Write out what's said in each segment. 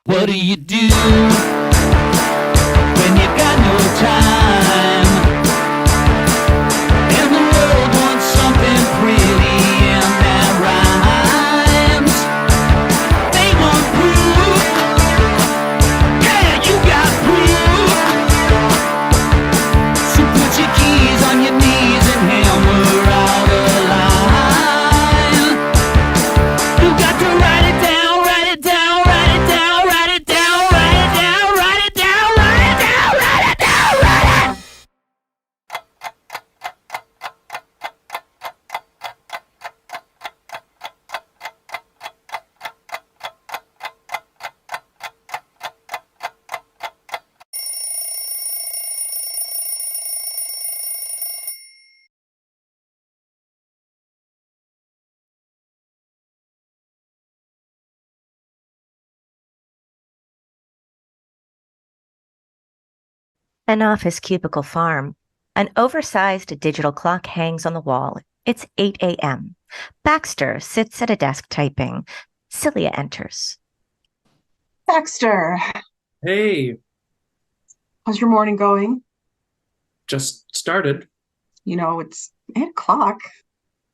What do you do when you got no time? And the world wants something pretty and that rhymes. They want proof. Yeah, you got proof. So put your keys on your knees and hammer out a line. You got to write it down, write it down, write it down, write it down, write it down, write it down, write it down, write it down, write it. An office cubicle farm. An oversized digital clock hangs on the wall. It's 8 a.m. Baxter sits at a desk typing. Celia enters. Baxter, Hey, how's your morning going? just started. You know, it's 8 o'clock.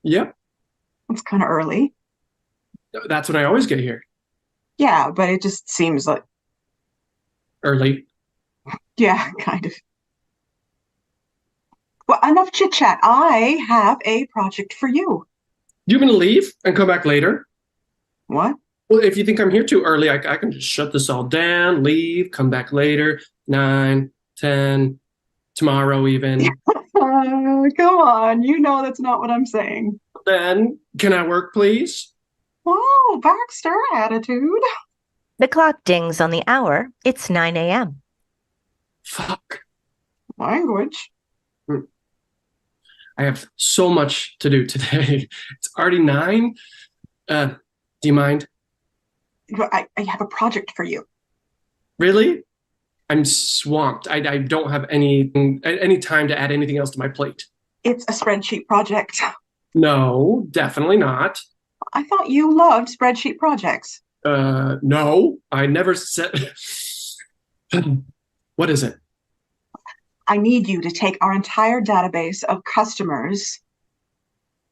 Yep, It's kind of early. that's when I always get here. Yeah, but it just seems like, Early. yeah, kind of. Well, enough chit chat. I have a project for you. You gonna leave and come back later? What? Well, if you think I'm here too early, I can just shut this all down, leave, come back later, 9, 10, tomorrow even. Come on. You know that's not what I'm saying. Then, can I work, please? Whoa, Baxter attitude. The clock dings on the hour. It's 9 a.m. Fuck. Language. I have so much to do today. It's already 9. Do you mind? I have a project for you. Really? I'm swamped. I don't have any time to add anything else to my plate. It's a spreadsheet project. No, definitely not. I thought you loved spreadsheet projects. No, I never said. What is it? I need you to take our entire database of customers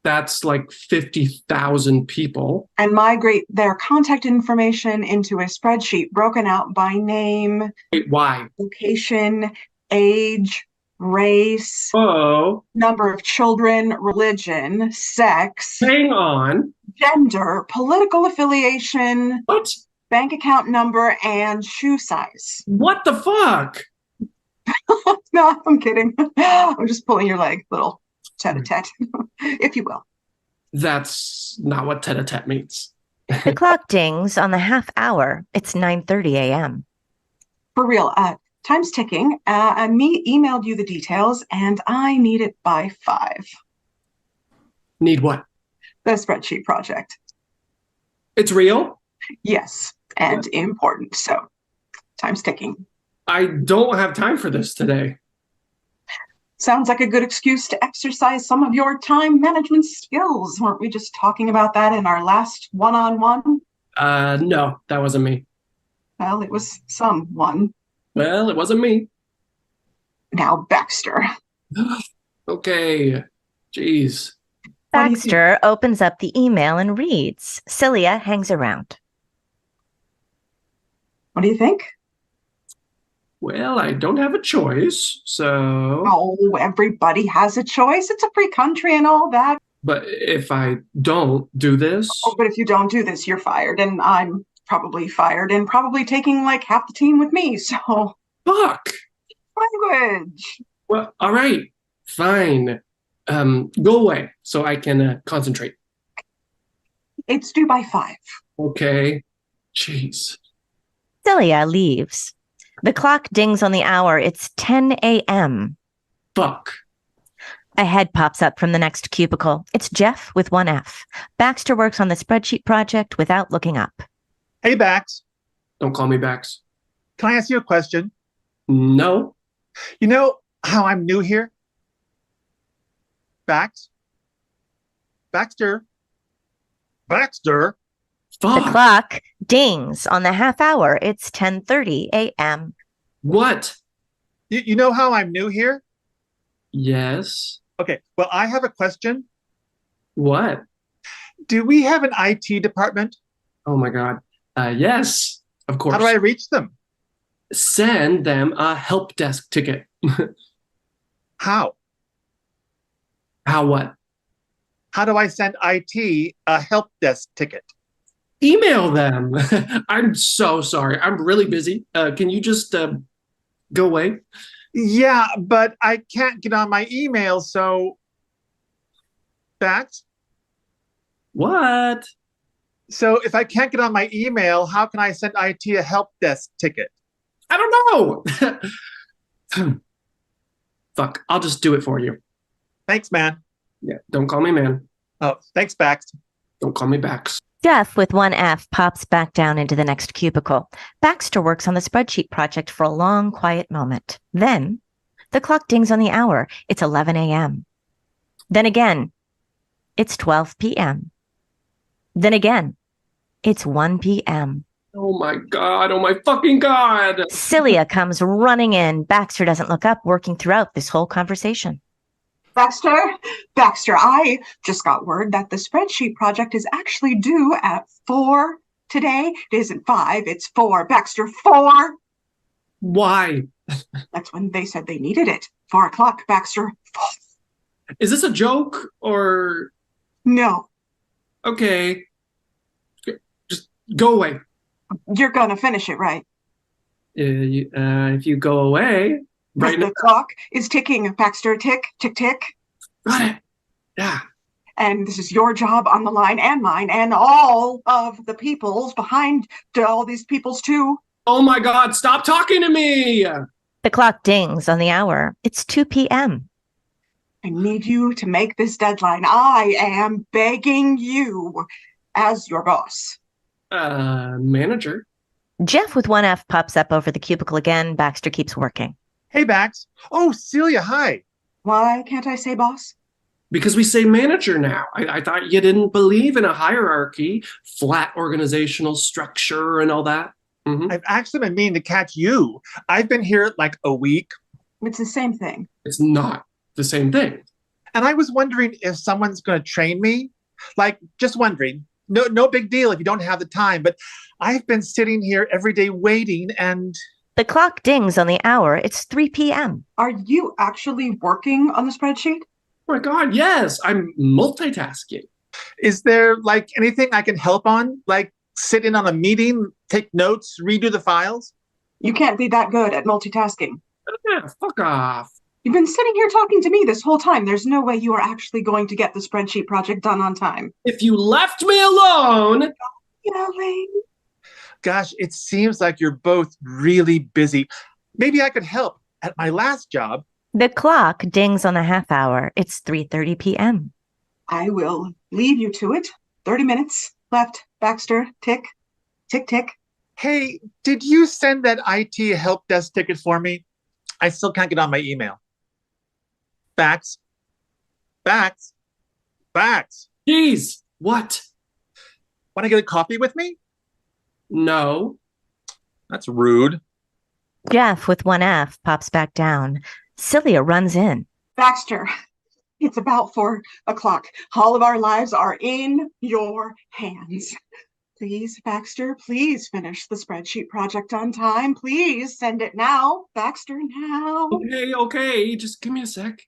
That's like 50,000 people. and migrate their contact information into a spreadsheet broken out by name, Wait, why? location, age, race, Oh, number of children, religion, sex, hang on. gender, political affiliation, What? bank account number, and shoe size. What the fuck? No, I'm kidding. I'm just pulling your leg, little tete-a-tete, if you will. That's not what tete-a-tete means. The clock dings on the half hour. It's 9:30 a.m. For real, time's ticking. I emailed you the details, and I need it by 5. Need what? The spreadsheet project. It's real? Yes, and important. So, time's ticking. I don't have time for this today. Sounds like a good excuse to exercise some of your time management skills. Weren't we just talking about that in our last one-on-one? No, that wasn't me. Well, it was someone. Well, it wasn't me. Now, Baxter. Okay. Jeez. What do you Baxter opens up the email and reads. Celia hangs around. What do you think? Well, I don't have a choice, so... Oh, everybody has a choice. It's a free country and all that. But if I don't do this... Oh, but if you don't do this, you're fired, and I'm probably fired, and probably taking like half the team with me, so... Fuck! Language! Well, all right. Fine. Go away so I can concentrate. It's due by 5. Okay. Jeez. Celia leaves. The clock dings on the hour. It's 10 a.m. Fuck. A head pops up from the next cubicle. It's Jeff with one F. Baxter works on the spreadsheet project without looking up. Hey, Bax, Don't call me Bax. can I ask you a question? No. You know how I'm new here? Bax? Baxter? Baxter? The Fuck. clock dings on the half hour. It's 10:30 a.m. What? You know how I'm new here? Yes. Okay, well, I have a question. What? Do we have an IT department? Oh my God. Yes, of course. How do I reach them? Send them a help desk ticket. How? How what? How do I send IT a help desk ticket? Email them. I'm so sorry. I'm really busy. Can you just go away? Yeah, but I can't get on my email, so... Bax? What? So if I can't get on my email, how can I send IT a help desk ticket? I don't know. Fuck. I'll just do it for you. Thanks, man. Yeah. Don't call me man. Oh, thanks, Bax. Don't call me Bax. Jeff with one F pops back down into the next cubicle. Baxter works on the spreadsheet project for a long, quiet moment. Then the clock dings on the hour. It's 11 a.m. Then again, it's 12 p.m. Then again, it's 1 p.m. Oh my God. Oh my fucking God. Celia comes running in. Baxter doesn't look up, working throughout this whole conversation. Baxter, I just got word that the spreadsheet project is actually due at 4 today. It isn't 5, it's 4. Baxter, 4. Why? That's when they said they needed it. 4 o'clock, Baxter. 4. Is this a joke or... No, Okay. Just go away. you're gonna finish it, right? If you go away, right now. The clock is ticking, Baxter. Tick, tick, tick. Got it. Yeah. And this is your job on the line and mine and all of the people's behind all these people's too. Oh my God, stop talking to me. The clock dings on the hour. It's 2 p.m. I need you to make this deadline. I am begging you as your boss. Manager. Jeff with one F pops up over the cubicle again. Baxter keeps working. Hey, Bax. Oh, Celia, hi. Why can't I say boss? Because we say manager now. I thought you didn't believe in a hierarchy, flat organizational structure and all that. Mm-hmm. I've actually been meaning to catch you. I've been here like a week. It's the same thing. It's not the same thing. And I was wondering if someone's going to train me. Like, just wondering. No big deal if you don't have the time. But I've been sitting here every day waiting and... The clock dings on the hour. It's 3 p.m. Are you actually working on the spreadsheet? Oh my God, yes. I'm multitasking. Is there like anything I can help on? Like sit in on a meeting, take notes, redo the files? You can't be that good at multitasking. Yeah, fuck off. You've been sitting here talking to me this whole time. There's no way you are actually going to get the spreadsheet project done on time. If you left me alone. Yelling. Gosh, it seems like you're both really busy. Maybe I could help. At my last job, The clock dings on the half hour. It's 3:30 p.m. I will leave you to it. 30 minutes left. Baxter, tick, tick, tick. hey, did you send that IT help desk ticket for me? I still can't get on my email. Bax. Bax. Bax. Jeez. What? Want to get a coffee with me? No. That's rude. Jeff with one F pops back down. Celia runs in. Baxter, it's about 4 o'clock. All of our lives are in your hands. Please, Baxter, please finish the spreadsheet project on time. Please send it now. Baxter, now. Okay. Just give me a sec.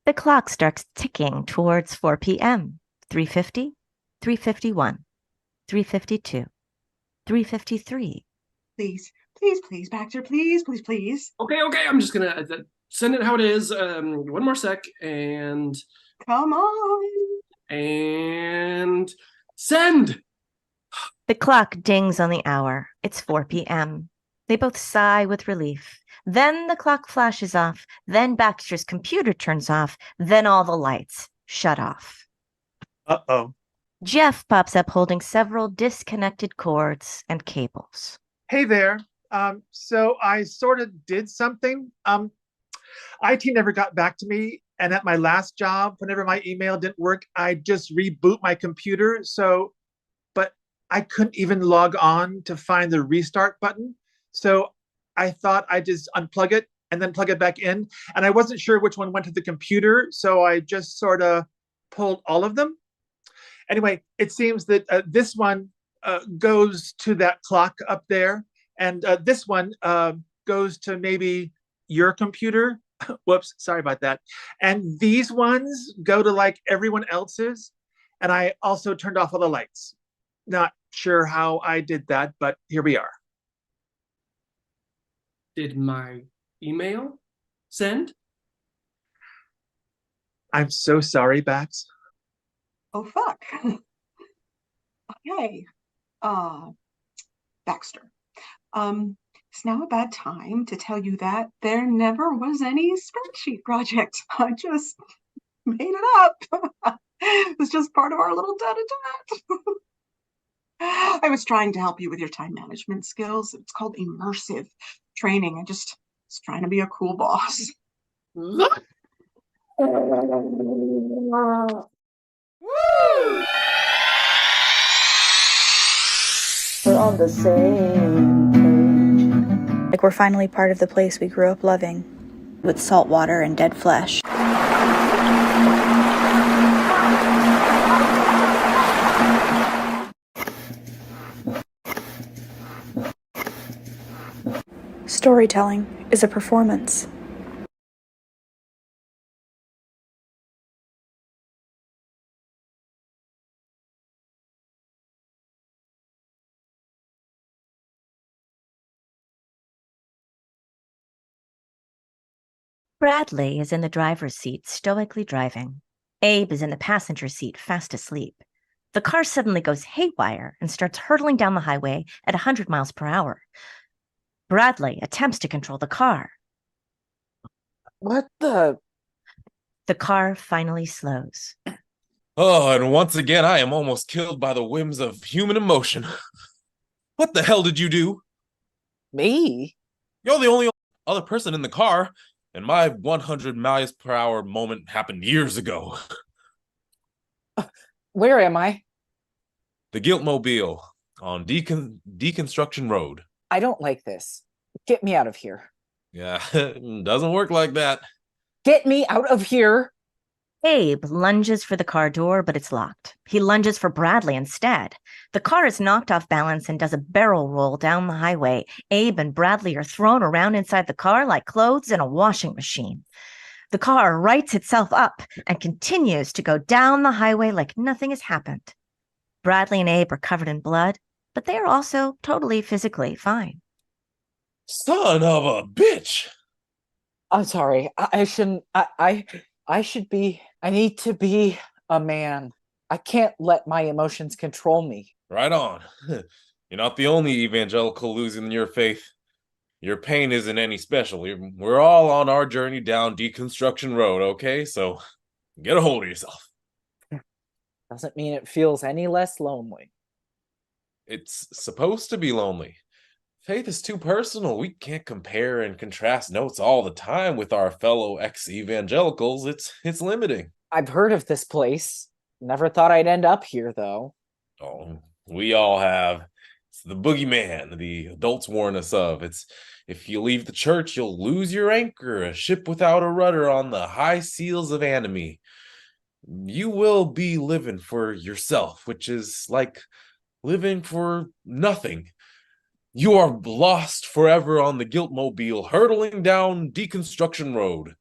The clock starts ticking towards 4 p.m. 3:50, 3:51, 3:52, 3:53. Please, please, please, Baxter, please, please, please. Okay. I'm just gonna send it how it is. One more sec and Come on. send. The clock dings on the hour. It's 4 p.m. They both sigh with relief. Then the clock flashes off. Then Baxter's computer turns off. Then all the lights shut off. Uh-oh. Jeff pops up holding several disconnected cords and cables. Hey there. So I sort of did something. IT never got back to me. And at my last job, whenever my email didn't work, I just reboot my computer. So, but I couldn't even log on to find the restart button. So I thought I'd just unplug it and then plug it back in. And I wasn't sure which one went to the computer. So I just sort of pulled all of them. Anyway, it seems that this one goes to that clock up there. And this one goes to maybe your computer. Whoops, sorry about that. And these ones go to like everyone else's. And I also turned off all the lights. Not sure how I did that, but here we are. Did my email send? I'm so sorry, Bax. Oh, fuck. Okay. Baxter. It's now a bad time to tell you that there never was any spreadsheet project. I just made it up. It was just part of our little da-da-da. I was trying to help you with your time management skills. It's called immersive training. I just was trying to be a cool boss. Woo! We're on the same page. Like we're finally part of the place we grew up loving, with salt water and dead flesh. Storytelling is a performance. Bradley is in the driver's seat, stoically driving. Abe is in the passenger seat, fast asleep. The car suddenly goes haywire and starts hurtling down the highway at 100 miles per hour. Bradley attempts to control the car. What the? The car finally slows. Oh, and once again, I am almost killed by the whims of human emotion. What the hell did you do? Me? You're the only other person in the car, and my 100 miles per hour moment happened years ago. Where am I? The Guiltmobile on Deconstruction Road. I don't like this. Get me out of here. Yeah, it doesn't work like that. Get me out of here. Abe lunges for the car door, but it's locked. He lunges for Bradley instead. The car is knocked off balance and does a barrel roll down the highway. Abe and Bradley are thrown around inside the car like clothes in a washing machine. The car rights itself up and continues to go down the highway like nothing has happened. Bradley and Abe are covered in blood, but they are also totally physically fine. Son of a bitch! I'm sorry. I shouldn't. I should be. I need to be a man. I can't let my emotions control me. Right on. You're not the only evangelical losing your faith. Your pain isn't any special. We're all on our journey down Deconstruction Road, okay? So get a hold of yourself. Doesn't mean it feels any less lonely. It's supposed to be lonely. Faith is too personal. We can't compare and contrast notes all the time with our fellow ex-evangelicals. It's limiting. I've heard of this place. Never thought I'd end up here, though. Oh, we all have. It's the boogeyman the adults warn us of. It's if you leave the church, you'll lose your anchor, a ship without a rudder on the high seas of enemy. You will be living for yourself, which is like living for nothing. You are lost forever on the Guiltmobile, hurtling down Deconstruction Road.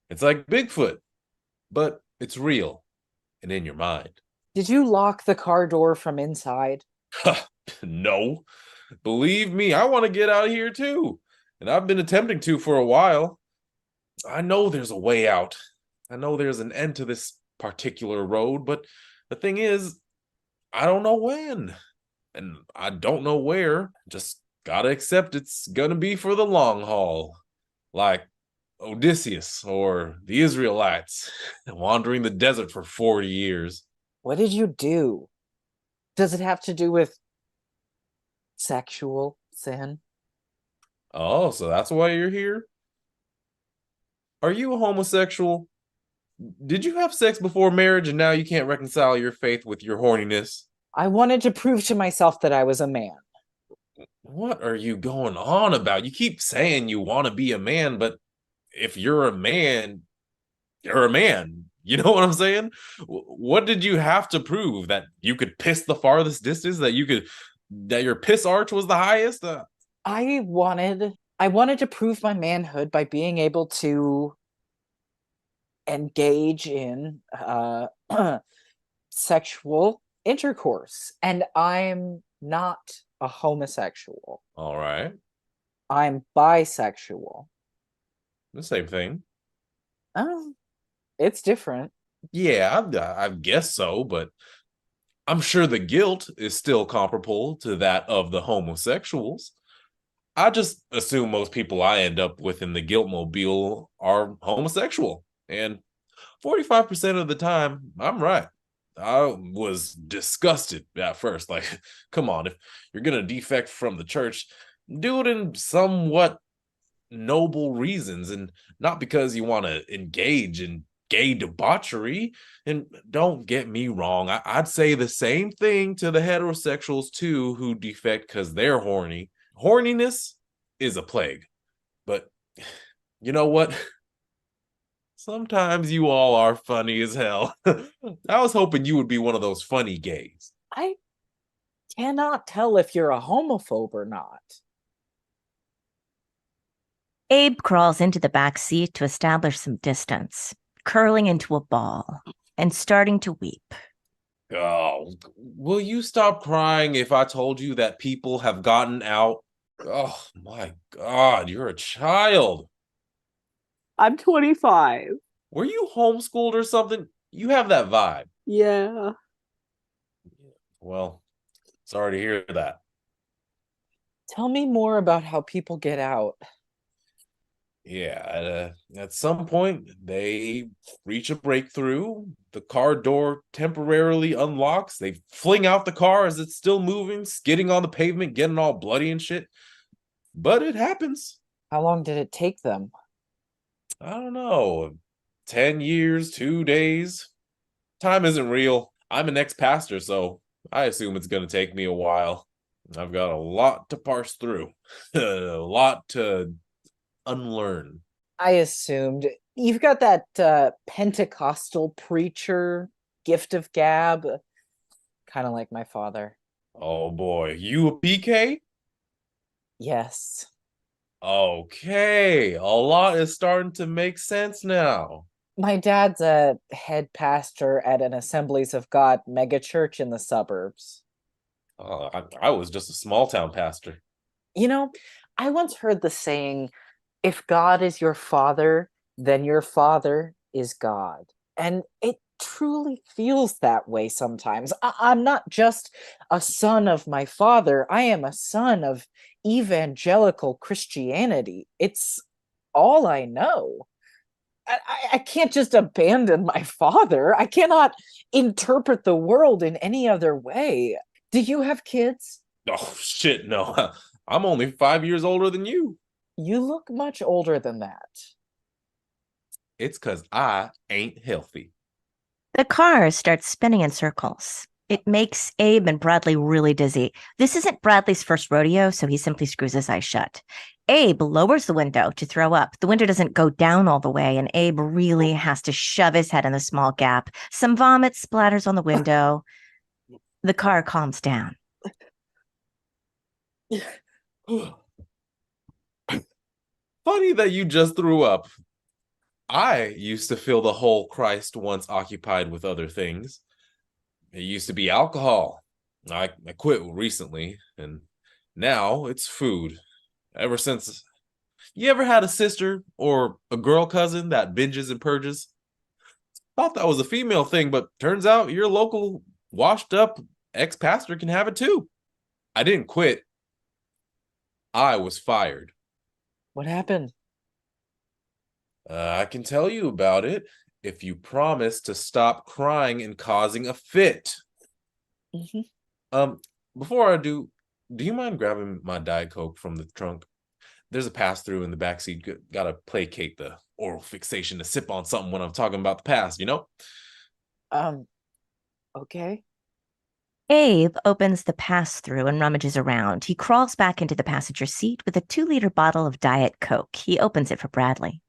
It's like Bigfoot, but it's real and in your mind. Did you lock the car door from inside? No. Believe me, I want to get out of here too. And I've been attempting to for a while. I know there's a way out. I know there's an end to this particular road, but the thing is, I don't know when. And I don't know where. Just gotta accept it's gonna be for the long haul. Like Odysseus or the Israelites wandering the desert for 40 years. What did you do? Does it have to do with sexual sin? Oh, so that's why you're here? Are you a homosexual? Did you have sex before marriage and now you can't reconcile your faith with your horniness? I wanted to prove to myself that I was a man. What are you going on about? You keep saying you want to be a man, but if you're a man, you're a man. You know what I'm saying? What did you have to prove? That you could piss the farthest distance? That your piss arch was the highest? I wanted to prove my manhood by being able to engage in sexual intercourse, and I'm not a homosexual. All right. I'm bisexual. The same thing. Oh, it's different. Yeah, I guess so, but I'm sure the guilt is still comparable to that of the homosexuals. I just assume most people I end up with in the guilt mobile are homosexual. And 45% of the time, I'm right. I was disgusted at first. Like, come on, if you're going to defect from the church, do it in somewhat noble reasons and not because you want to engage in gay debauchery. And don't get me wrong, I'd say the same thing to the heterosexuals too who defect because they're horny. Horniness is a plague. But you know what? Sometimes you all are funny as hell. I was hoping you would be one of those funny gays. I cannot tell if you're a homophobe or not. Abe crawls into the back seat to establish some distance, curling into a ball and starting to weep. Oh, will you stop crying if I told you that people have gotten out? Oh my God, you're a child. I'm 25. Were you homeschooled or something? You have that vibe. Yeah. Well, sorry to hear that. Tell me more about how people get out. Yeah, at some point, they reach a breakthrough. The car door temporarily unlocks. They fling out the car as it's still moving, skidding on the pavement, getting all bloody and shit. But it happens. How long did it take them? I don't know. 10 years, 2 days. Time isn't real. I'm an ex-pastor, so I assume it's going to take me a while. I've got a lot to parse through. A lot to unlearn. I assumed. You've got that Pentecostal preacher gift of gab. Kind of like my father. Oh boy, you a PK? Yes. Okay, a lot is starting to make sense now. My dad's a head pastor at an Assemblies of God megachurch in the suburbs. I was just a small town pastor. You know, I once heard the saying, if God is your father, then your father is God. And it truly feels that way sometimes. I'm not just a son of my father. I am a son of evangelical Christianity. It's all I know. I can't just abandon my father. I cannot interpret the world in any other way. Do you have kids? Oh, shit, no. I'm only 5 years older than you. You look much older than that. It's because I ain't healthy. The car starts spinning in circles. It makes Abe and Bradley really dizzy. This isn't Bradley's first rodeo, so he simply screws his eyes shut. Abe lowers the window to throw up. The window doesn't go down all the way, and Abe really has to shove his head in the small gap. Some vomit splatters on the window. The car calms down. Funny that you just threw up. I used to feel the whole Christ once occupied with other things. It used to be alcohol. I quit recently, and now it's food. Ever since... You ever had a sister or a girl cousin that binges and purges? Thought that was a female thing, but turns out your local washed up ex-pastor can have it too. I didn't quit. I was fired. What happened? I can tell you about it if you promise to stop crying and causing a fit. Mm-hmm. Before I do you mind grabbing my Diet Coke from the trunk? There's a pass-through in the backseat. Gotta placate the oral fixation to sip on something when I'm talking about the past, you know? Okay. Abe opens the pass-through and rummages around. He crawls back into the passenger seat with a 2-liter bottle of Diet Coke. He opens it for Bradley.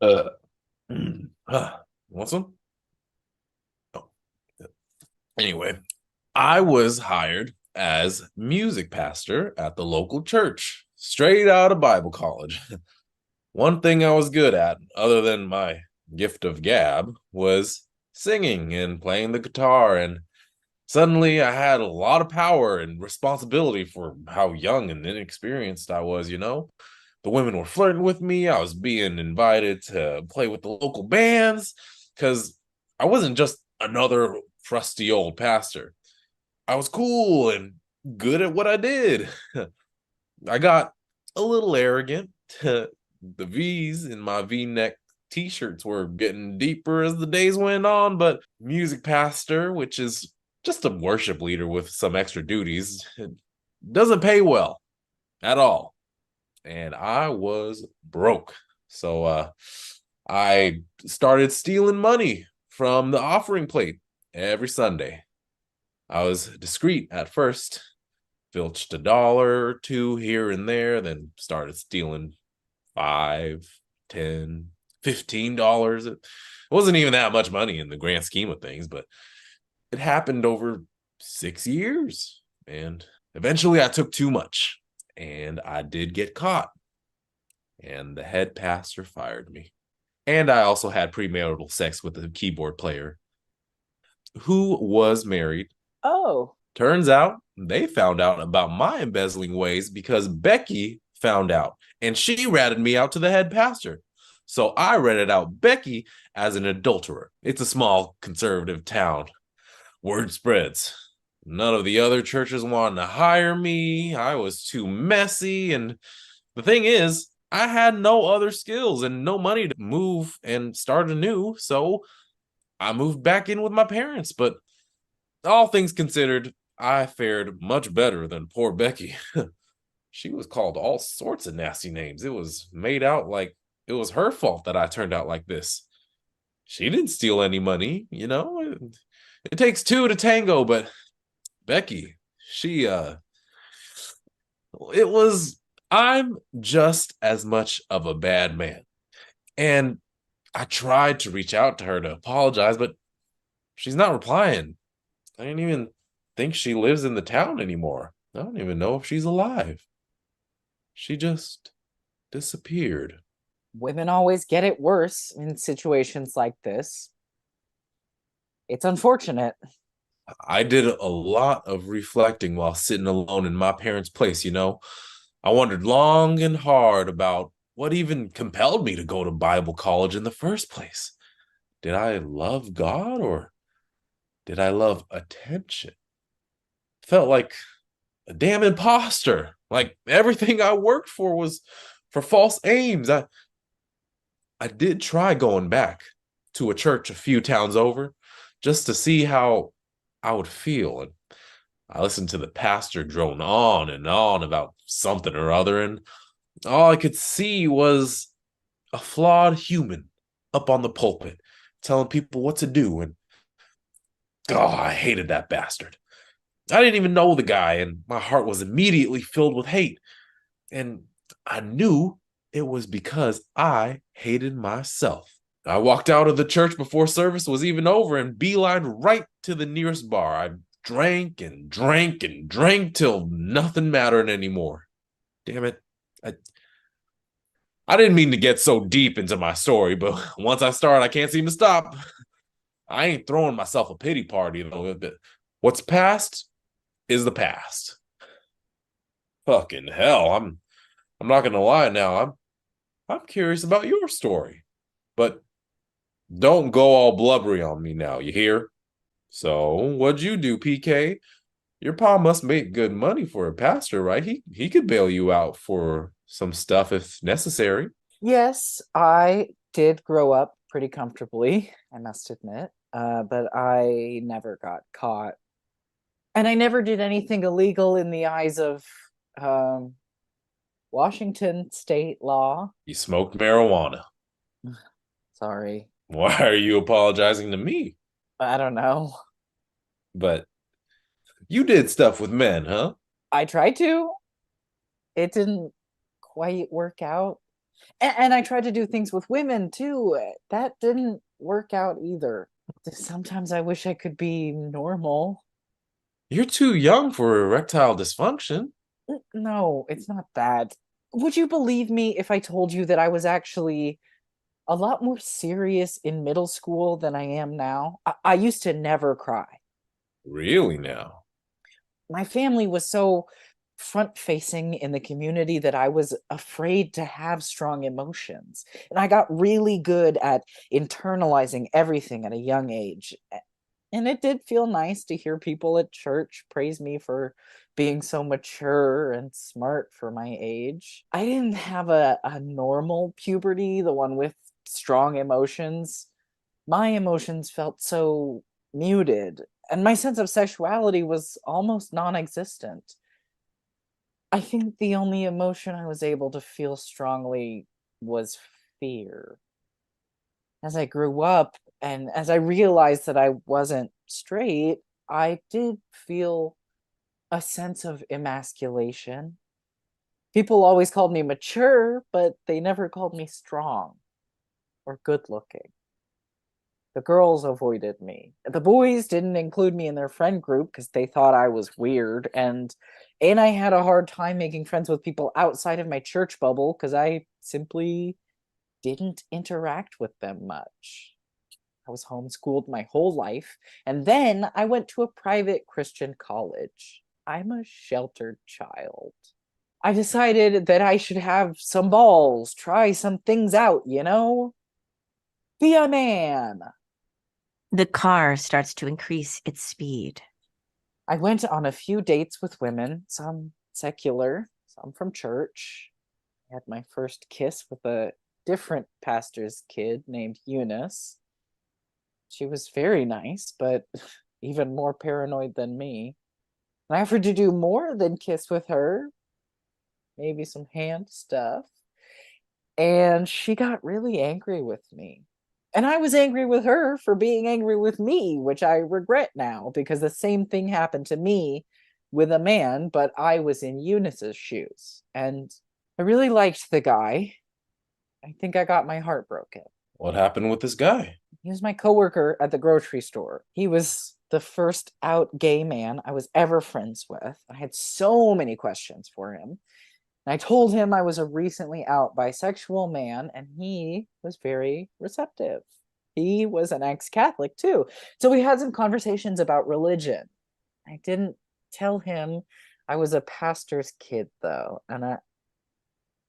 Uh, want some? Oh. Anyway, I was hired as music pastor at the local church, straight out of Bible college. One thing I was good at, other than my gift of gab, was singing and playing the guitar. And suddenly I had a lot of power and responsibility for how young and inexperienced I was, you know? The women were flirting with me. I was being invited to play with the local bands because I wasn't just another crusty old pastor. I was cool and good at what I did. I got a little arrogant. The V's in my V-neck t-shirts were getting deeper as the days went on, but music pastor, which is just a worship leader with some extra duties, it doesn't pay well at all. And I was broke. So I started stealing money from the offering plate every Sunday. I was discreet at first, filched $1 or $2 here and there, then started stealing $5, $10, $15. It wasn't even that much money in the grand scheme of things, but it happened over 6 years. And eventually I took too much, and I did get caught. And the head pastor fired me. And I also had premarital sex with a keyboard player who was married. Oh. Turns out they found out about my embezzling ways because Becky found out, and she ratted me out to the head pastor. So I ratted out Becky as an adulterer. It's a small conservative town. Word spreads. None of the other churches wanted to hire me. I was too messy. And the thing is, I had no other skills and no money to move and start anew. So I moved back in with my parents. But all things considered, I fared much better than poor Becky. She was called all sorts of nasty names. It was made out like it was her fault that I turned out like this. She didn't steal any money, you know? It takes two to tango, but Becky, I'm just as much of a bad man. And I tried to reach out to her to apologize, but she's not replying. I didn't even think she lives in the town anymore. I don't even know if she's alive. She just disappeared. Women always get it worse in situations like this. It's unfortunate. I did a lot of reflecting while sitting alone in my parents' place, you know. I wondered long and hard about what even compelled me to go to Bible college in the first place. Did I love God, or did I love attention? Felt like a damn imposter. Like everything I worked for was for false aims. I did try going back to a church a few towns over just to see how I would feel. And I listened to the pastor drone on and on about something or other, and all I could see was a flawed human up on the pulpit telling people what to do. And I hated that bastard. I didn't even know the guy, and my heart was immediately filled with hate. And I knew it was because I hated myself. I walked out of the church before service was even over and beelined right to the nearest bar. I drank and drank and drank till nothing mattered anymore. Damn it. I didn't mean to get so deep into my story, but once I start, I can't seem to stop. I ain't throwing myself a pity party, though. What's past is the past. Fucking hell, I'm not gonna lie now. I'm curious about your story. But don't go all blubbery on me now, you hear? So, what'd you do, PK? Your pa must make good money for a pastor, right? He could bail you out for some stuff if necessary. Yes, I did grow up pretty comfortably, I must admit. But I never got caught. And I never did anything illegal in the eyes of Washington state law. You smoked marijuana. Sorry. Why are you apologizing to me? I don't know. But you did stuff with men, huh? I tried to. It didn't quite work out. And I tried to do things with women too. That didn't work out either. Sometimes I wish I could be normal. You're too young for erectile dysfunction. No, it's not that. Would you believe me if I told you that I was actually a lot more serious in middle school than I am now? I used to never cry. Really now? My family was so front facing in the community that I was afraid to have strong emotions. And I got really good at internalizing everything at a young age. And it did feel nice to hear people at church praise me for being so mature and smart for my age. I didn't have a normal puberty, the one with strong emotions. My emotions felt so muted, and my sense of sexuality was almost non-existent. I think the only emotion I was able to feel strongly was fear. As I grew up and as I realized that I wasn't straight, I did feel a sense of emasculation. People always called me mature, but they never called me strong or good looking. The girls avoided me. The boys didn't include me in their friend group because they thought I was weird. And I had a hard time making friends with people outside of my church bubble because I simply didn't interact with them much. I was homeschooled my whole life. And then I went to a private Christian college. I'm a sheltered child. I decided that I should have some balls, try some things out, you know? Be a man. The car starts to increase its speed. I went on a few dates with women, some secular, some from church. I had my first kiss with a different pastor's kid named Eunice. She was very nice, but even more paranoid than me. I offered to do more than kiss with her, maybe some hand stuff. And she got really angry with me. And I was angry with her for being angry with me, which I regret now because the same thing happened to me with a man, but I was in Eunice's shoes. And I really liked the guy. I think I got my heart broken. What happened with this guy? He was my coworker at the grocery store. He was the first out gay man I was ever friends with. I had so many questions for him. And I told him I was a recently out bisexual man, and he was very receptive. He was an ex-Catholic too. So we had some conversations about religion. I didn't tell him I was a pastor's kid though, and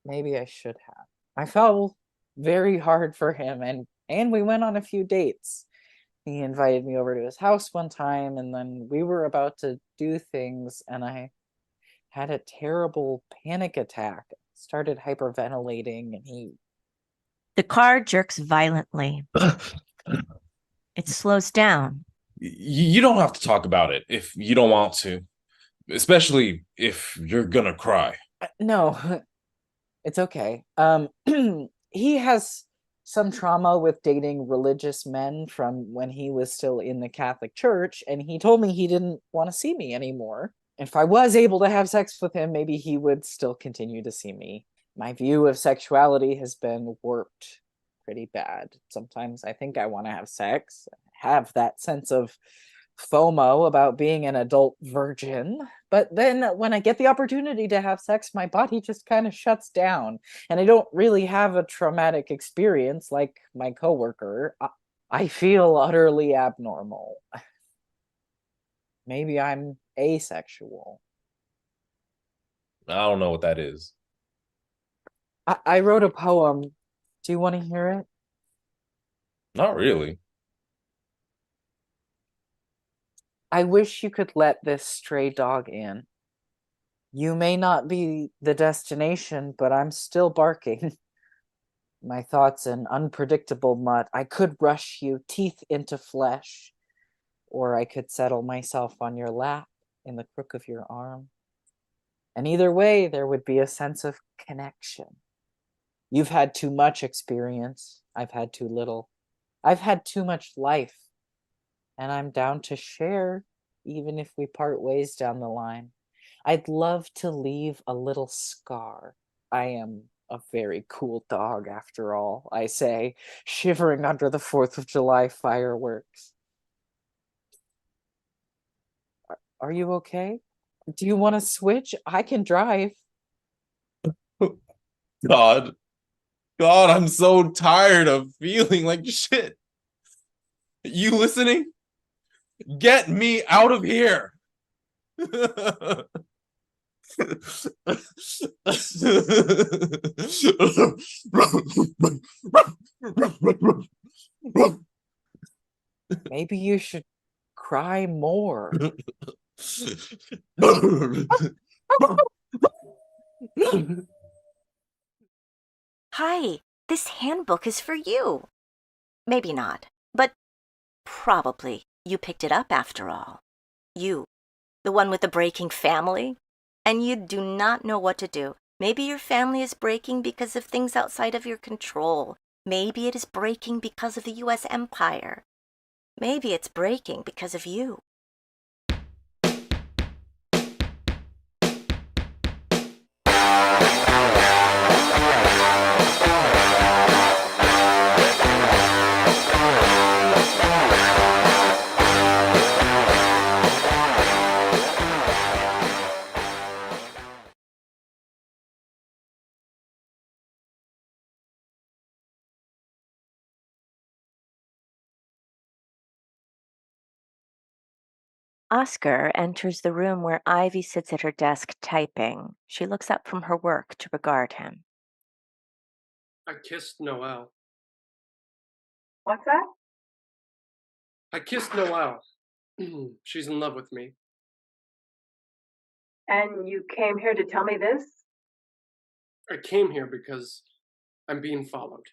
maybe I should have. I felt very hard for him, and we went on a few dates. He invited me over to his house one time, and then we were about to do things, and I had a terrible panic attack, started hyperventilating, and The car jerks violently. It slows down. You don't have to talk about it if you don't want to, especially if you're gonna cry. No, it's okay. He has some trauma with dating religious men from when he was still in the Catholic Church, and he told me he didn't want to see me anymore. If I was able to have sex with him, maybe he would still continue to see me. My view of sexuality has been warped pretty bad. Sometimes I think I want to have sex, have that sense of FOMO about being an adult virgin. But then when I get the opportunity to have sex, my body just kind of shuts down. And I don't really have a traumatic experience like my coworker. I feel utterly abnormal. Maybe I'm asexual. I don't know what that is. I wrote a poem. Do you want to hear it? Not really. I wish you could let this stray dog in. You may not be the destination, but I'm still barking. My thoughts an unpredictable mutt. I could rush you, teeth into flesh, or I could settle myself on your lap in the crook of your arm. And either way, there would be a sense of connection. You've had too much experience. I've had too little. I've had too much life. And I'm down to share, even if we part ways down the line. I'd love to leave a little scar. I am a very cool dog, after all, I say, shivering under the 4th of July fireworks. Are you okay? Do you want to switch? I can drive. God, I'm so tired of feeling like shit. You listening? Get me out of here. Maybe you should cry more. Hi, this handbook is for you. Maybe not, but probably you picked it up after all. You, the one with the breaking family, and you do not know what to do. Maybe your family is breaking because of things outside of your control. Maybe it is breaking because of the U.S. empire. Maybe it's breaking because of you. Oscar enters the room where Ivy sits at her desk typing. She looks up from her work to regard him. I kissed Noelle. What's that? I kissed Noelle. She's in love with me. And you came here to tell me this? I came here because I'm being followed.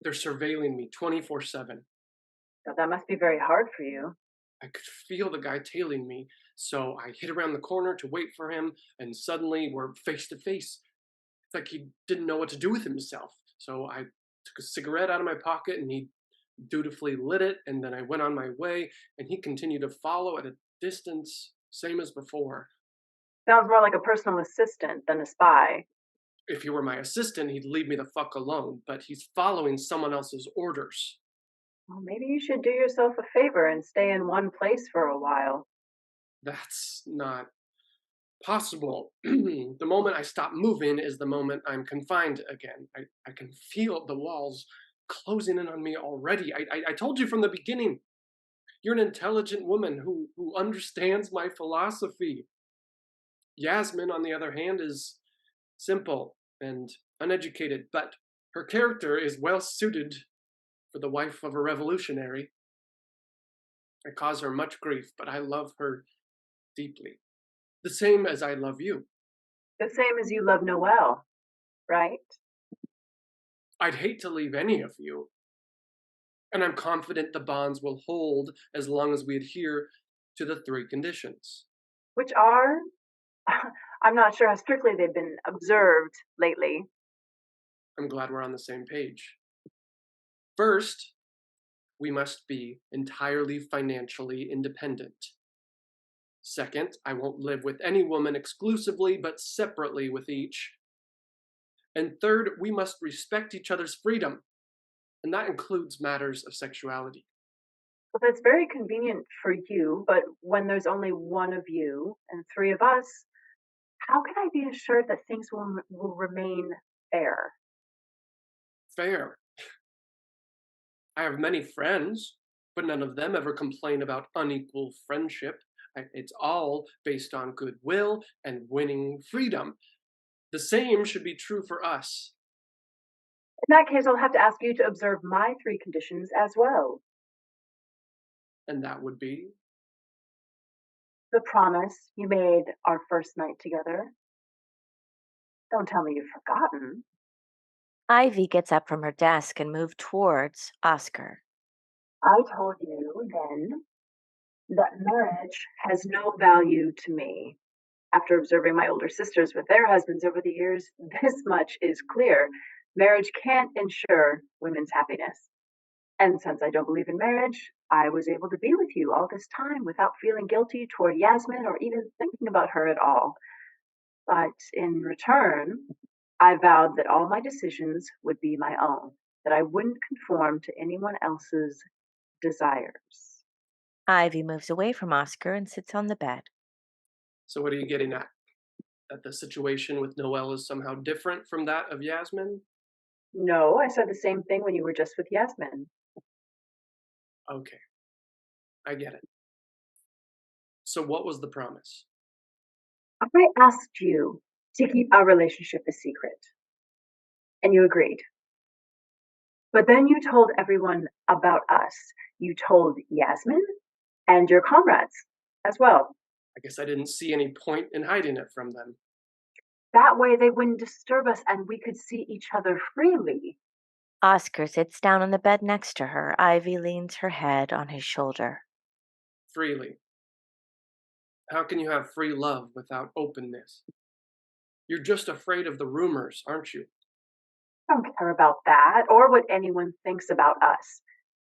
They're surveilling me 24/7. So that must be very hard for you. I could feel the guy tailing me, so I hid around the corner to wait for him, and suddenly we're face to face. It's like he didn't know what to do with himself. So I took a cigarette out of my pocket and he dutifully lit it, and then I went on my way, and he continued to follow at a distance, same as before. Sounds more like a personal assistant than a spy. If he were my assistant, he'd leave me the fuck alone, but he's following someone else's orders. Well, maybe you should do yourself a favor and stay in one place for a while. That's not possible. The moment I stop moving is the moment I'm confined again. I can feel the walls closing in on me already. I told you from the beginning, you're an intelligent woman who understands my philosophy. Yasmin, on the other hand, is simple and uneducated, but her character is well suited for the wife of a revolutionary. I cause her much grief, but I love her deeply. The same as I love you. The same as you love Noelle, right? I'd hate to leave any of you. And I'm confident the bonds will hold as long as we adhere to the 3 conditions. Which are? I'm not sure how strictly they've been observed lately. I'm glad we're on the same page. First, we must be entirely financially independent. Second, I won't live with any woman exclusively, but separately with each. And third, we must respect each other's freedom, and that includes matters of sexuality. Well, that's very convenient for you, but when there's only one of you and 3 of us, how can I be assured that things will remain fair? Fair. I have many friends, but none of them ever complain about unequal friendship. It's all based on goodwill and winning freedom. The same should be true for us. In that case, I'll have to ask you to observe my 3 conditions as well. And that would be? The promise you made our first night together. Don't tell me you've forgotten. Ivy gets up from her desk and moves towards Oscar. I told you then that marriage has no value to me. After observing my older sisters with their husbands over the years, this much is clear. Marriage can't ensure women's happiness. And since I don't believe in marriage, I was able to be with you all this time without feeling guilty toward Yasmin or even thinking about her at all. But in return, I vowed that all my decisions would be my own, that I wouldn't conform to anyone else's desires. Ivy moves away from Oscar and sits on the bed. So what are you getting at? That the situation with Noelle is somehow different from that of Yasmin? No, I said the same thing when you were just with Yasmin. Okay. I get it. So what was the promise? I asked you to keep our relationship a secret, and you agreed. But then you told everyone about us. You told Yasmin and your comrades as well. I guess I didn't see any point in hiding it from them. That way they wouldn't disturb us and we could see each other freely. Oscar sits down on the bed next to her. Ivy leans her head on his shoulder. Freely. How can you have free love without openness? You're just afraid of the rumors, aren't you? I don't care about that or what anyone thinks about us.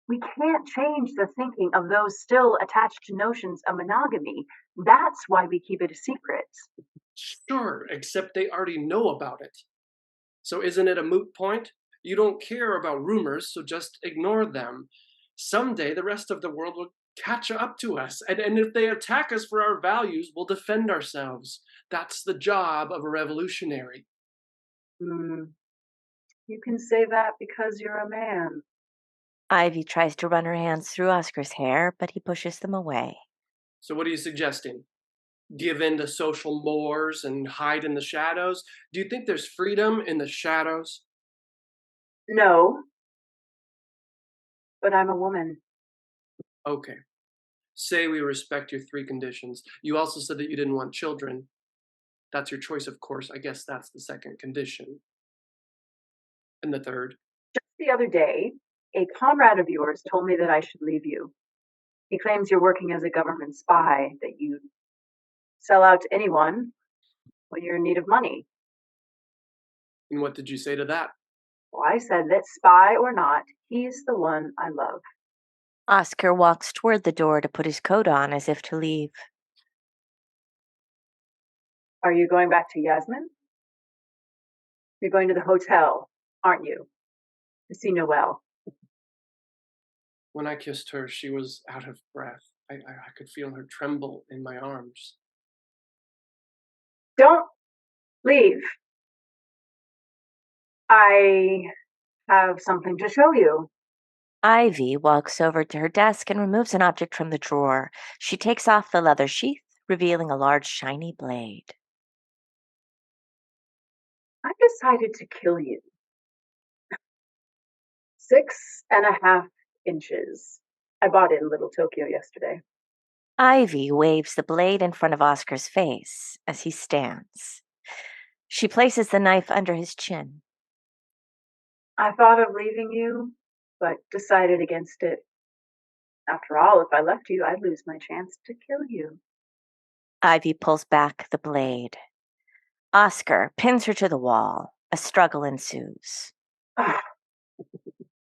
We can't change the thinking of those still attached to notions of monogamy. That's why we keep it a secret. Sure, except they already know about it. So isn't it a moot point? You don't care about rumors, so just ignore them. Someday the rest of the world will catch up to us, and if they attack us for our values, we'll defend ourselves. That's the job of a revolutionary. You can say that because you're a man. Ivy tries to run her hands through Oscar's hair, but he pushes them away. So what are you suggesting? Give in to social mores and hide in the shadows? Do you think there's freedom in the shadows? No. But I'm a woman. Okay. Say we respect your 3 conditions. You also said that you didn't want children. That's your choice, of course. I guess that's the 2nd condition. And the 3rd? Just the other day, a comrade of yours told me that I should leave you. He claims you're working as a government spy, that you sell out to anyone when you're in need of money. And what did you say to that? Well, I said that spy or not, he's the one I love. Oscar walks toward the door to put his coat on as if to leave. Are you going back to Yasmin? You're going to the hotel, aren't you? To see Noelle. When I kissed her, she was out of breath. I could feel her tremble in my arms. Don't leave. I have something to show you. Ivy walks over to her desk and removes an object from the drawer. She takes off the leather sheath, revealing a large shiny blade. I decided to kill you. 6.5 inches. I bought it in Little Tokyo yesterday. Ivy waves the blade in front of Oscar's face as he stands. She places the knife under his chin. I thought of leaving you, but decided against it. After all, if I left you, I'd lose my chance to kill you. Ivy pulls back the blade. Oscar pins her to the wall. A struggle ensues.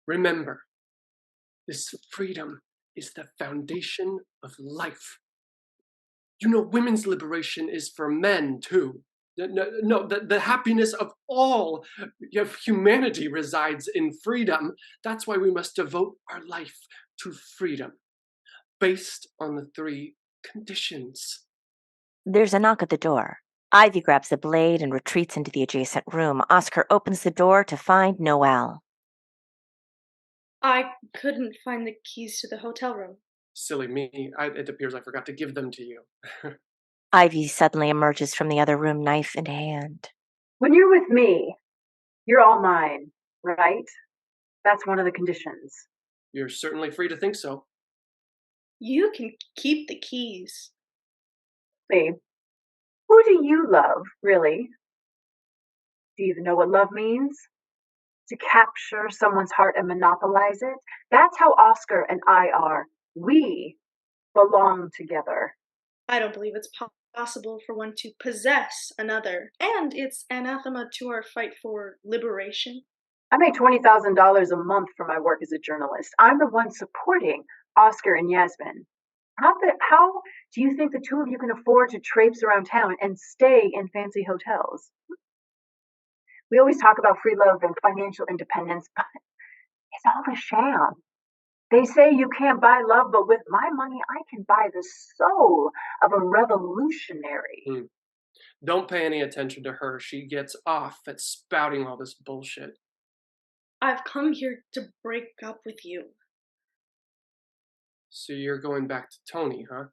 Remember, this freedom is the foundation of life. You know, women's liberation is for men, too. No, the happiness of all of humanity resides in freedom. That's why we must devote our life to freedom, based on the 3 conditions. There's a knock at the door. Ivy grabs the blade and retreats into the adjacent room. Oscar opens the door to find Noelle. I couldn't find the keys to the hotel room. Silly me. It appears I forgot to give them to you. Ivy suddenly emerges from the other room, knife in hand. When you're with me, you're all mine, right? That's one of the conditions. You're certainly free to think so. You can keep the keys. See, who do you love, really? Do you even know what love means? To capture someone's heart and monopolize it? That's how Oscar and I are. We belong together. I don't believe it's possible for one to possess another, and it's anathema to our fight for liberation. I make $20,000 a month for my work as a journalist. I'm the one supporting Oscar and Yasmin. How do you think the two of you can afford to traipse around town and stay in fancy hotels? We always talk about free love and financial independence, but it's all a sham. They say you can't buy love, but with my money, I can buy the soul of a revolutionary. Don't pay any attention to her. She gets off at spouting all this bullshit. I've come here to break up with you. So you're going back to Tony, huh?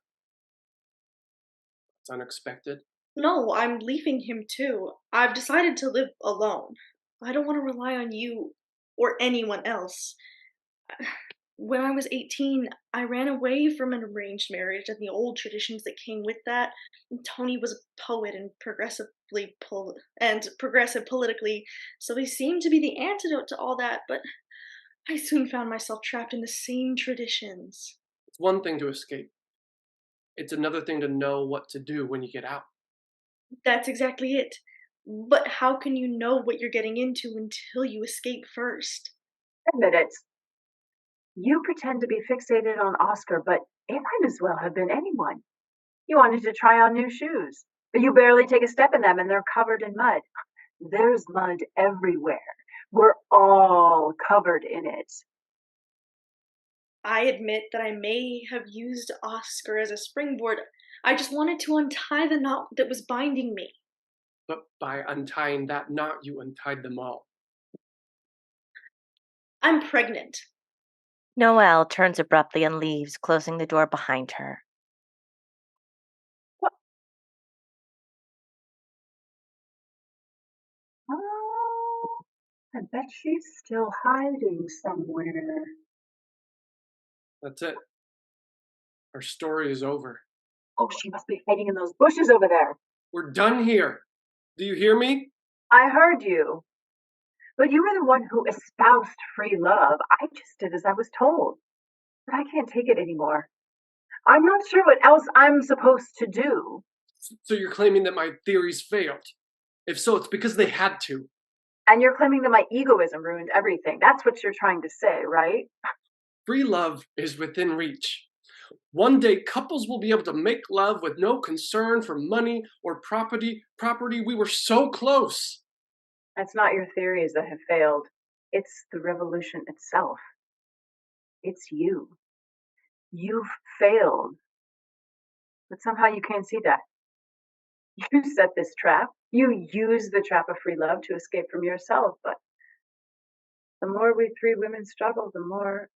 It's unexpected. No, I'm leaving him too. I've decided to live alone. I don't want to rely on you or anyone else. When I was 18, I ran away from an arranged marriage and the old traditions that came with that. Tony was a poet and progressive politically, so he seemed to be the antidote to all that, but I soon found myself trapped in the same traditions. It's one thing to escape. It's another thing to know what to do when you get out. That's exactly it. But how can you know what you're getting into until you escape first? Admit it. You pretend to be fixated on Oscar, but it might as well have been anyone. You wanted to try on new shoes, but you barely take a step in them and they're covered in mud. There's mud everywhere. We're all covered in it. I admit that I may have used Oscar as a springboard. I just wanted to untie the knot that was binding me. But by untying that knot, you untied them all. I'm pregnant. Noelle turns abruptly and leaves, closing the door behind her. What? Oh, I bet she's still hiding somewhere. That's it. Our story is over. Oh, she must be hiding in those bushes over there. We're done here. Do you hear me? I heard you. But you were the one who espoused free love. I just did as I was told. But I can't take it anymore. I'm not sure what else I'm supposed to do. So you're claiming that my theories failed? If so, it's because they had to. And you're claiming that my egoism ruined everything. That's what you're trying to say, right? Free love is within reach. One day, couples will be able to make love with no concern for money or property. We were so close. That's not your theories that have failed. It's the revolution itself. It's you. You've failed. But somehow you can't see that. You set this trap. You use the trap of free love to escape from yourself. But the more we three women struggle, the more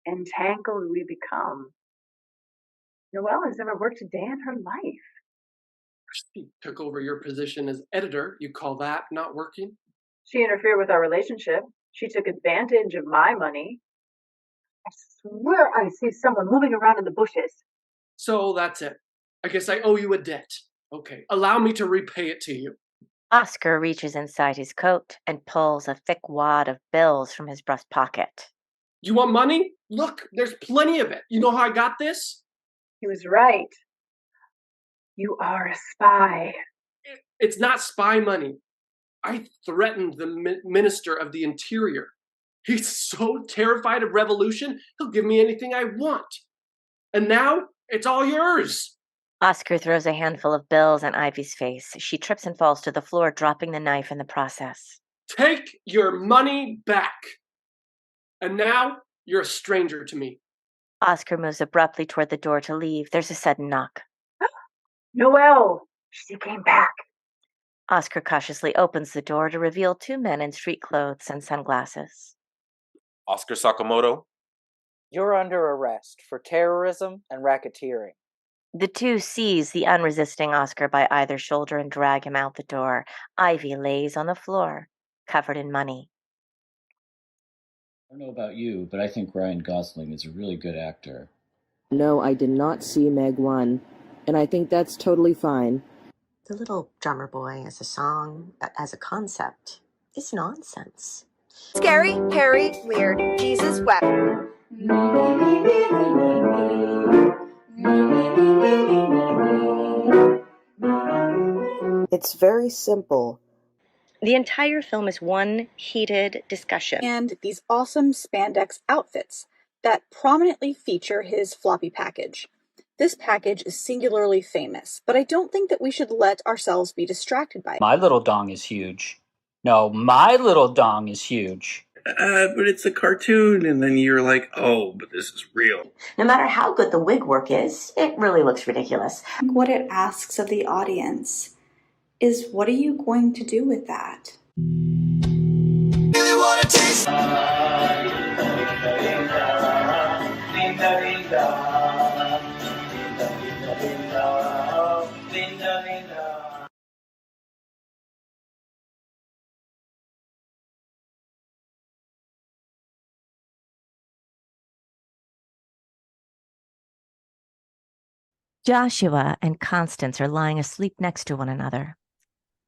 entangled we become. Noelle has never worked a day in her life. She took over your position as editor. You call that not working? She interfered with our relationship. She took advantage of my money. I swear I see someone moving around in the bushes. So that's it. I guess I owe you a debt. Okay, allow me to repay it to you. Oscar reaches inside his coat and pulls a thick wad of bills from his breast pocket. You want money? Look, there's plenty of it. You know how I got this? He was right. You are a spy. It's not spy money. I threatened the Minister of the Interior. He's so terrified of revolution, he'll give me anything I want. And now, it's all yours. Oscar throws a handful of bills in Ivy's face. She trips and falls to the floor, dropping the knife in the process. Take your money back. And now, you're a stranger to me. Oscar moves abruptly toward the door to leave. There's a sudden knock. Noelle, she came back. Oscar cautiously opens the door to reveal two men in street clothes and sunglasses. Oscar Sakamoto. You're under arrest for terrorism and racketeering. The two seize the unresisting Oscar by either shoulder and drag him out the door. Ivy lays on the floor, covered in money. I don't know about you, but I think Ryan Gosling is a really good actor. No, I did not see Meg 1, and I think that's totally fine. The Little Drummer Boy as a song, as a concept, is nonsense. Scary, hairy, weird, Jesus wept. It's very simple. The entire film is one heated discussion. And these awesome spandex outfits that prominently feature his floppy package. This package is singularly famous, but I don't think that we should let ourselves be distracted by it. My little dong is huge. No, my little dong is huge. But it's a cartoon, and then you're like, oh, but this is real. No matter how good the wig work is, it really looks ridiculous. What it asks of the audience is, what are you going to do with that? Joshua and Constance are lying asleep next to one another.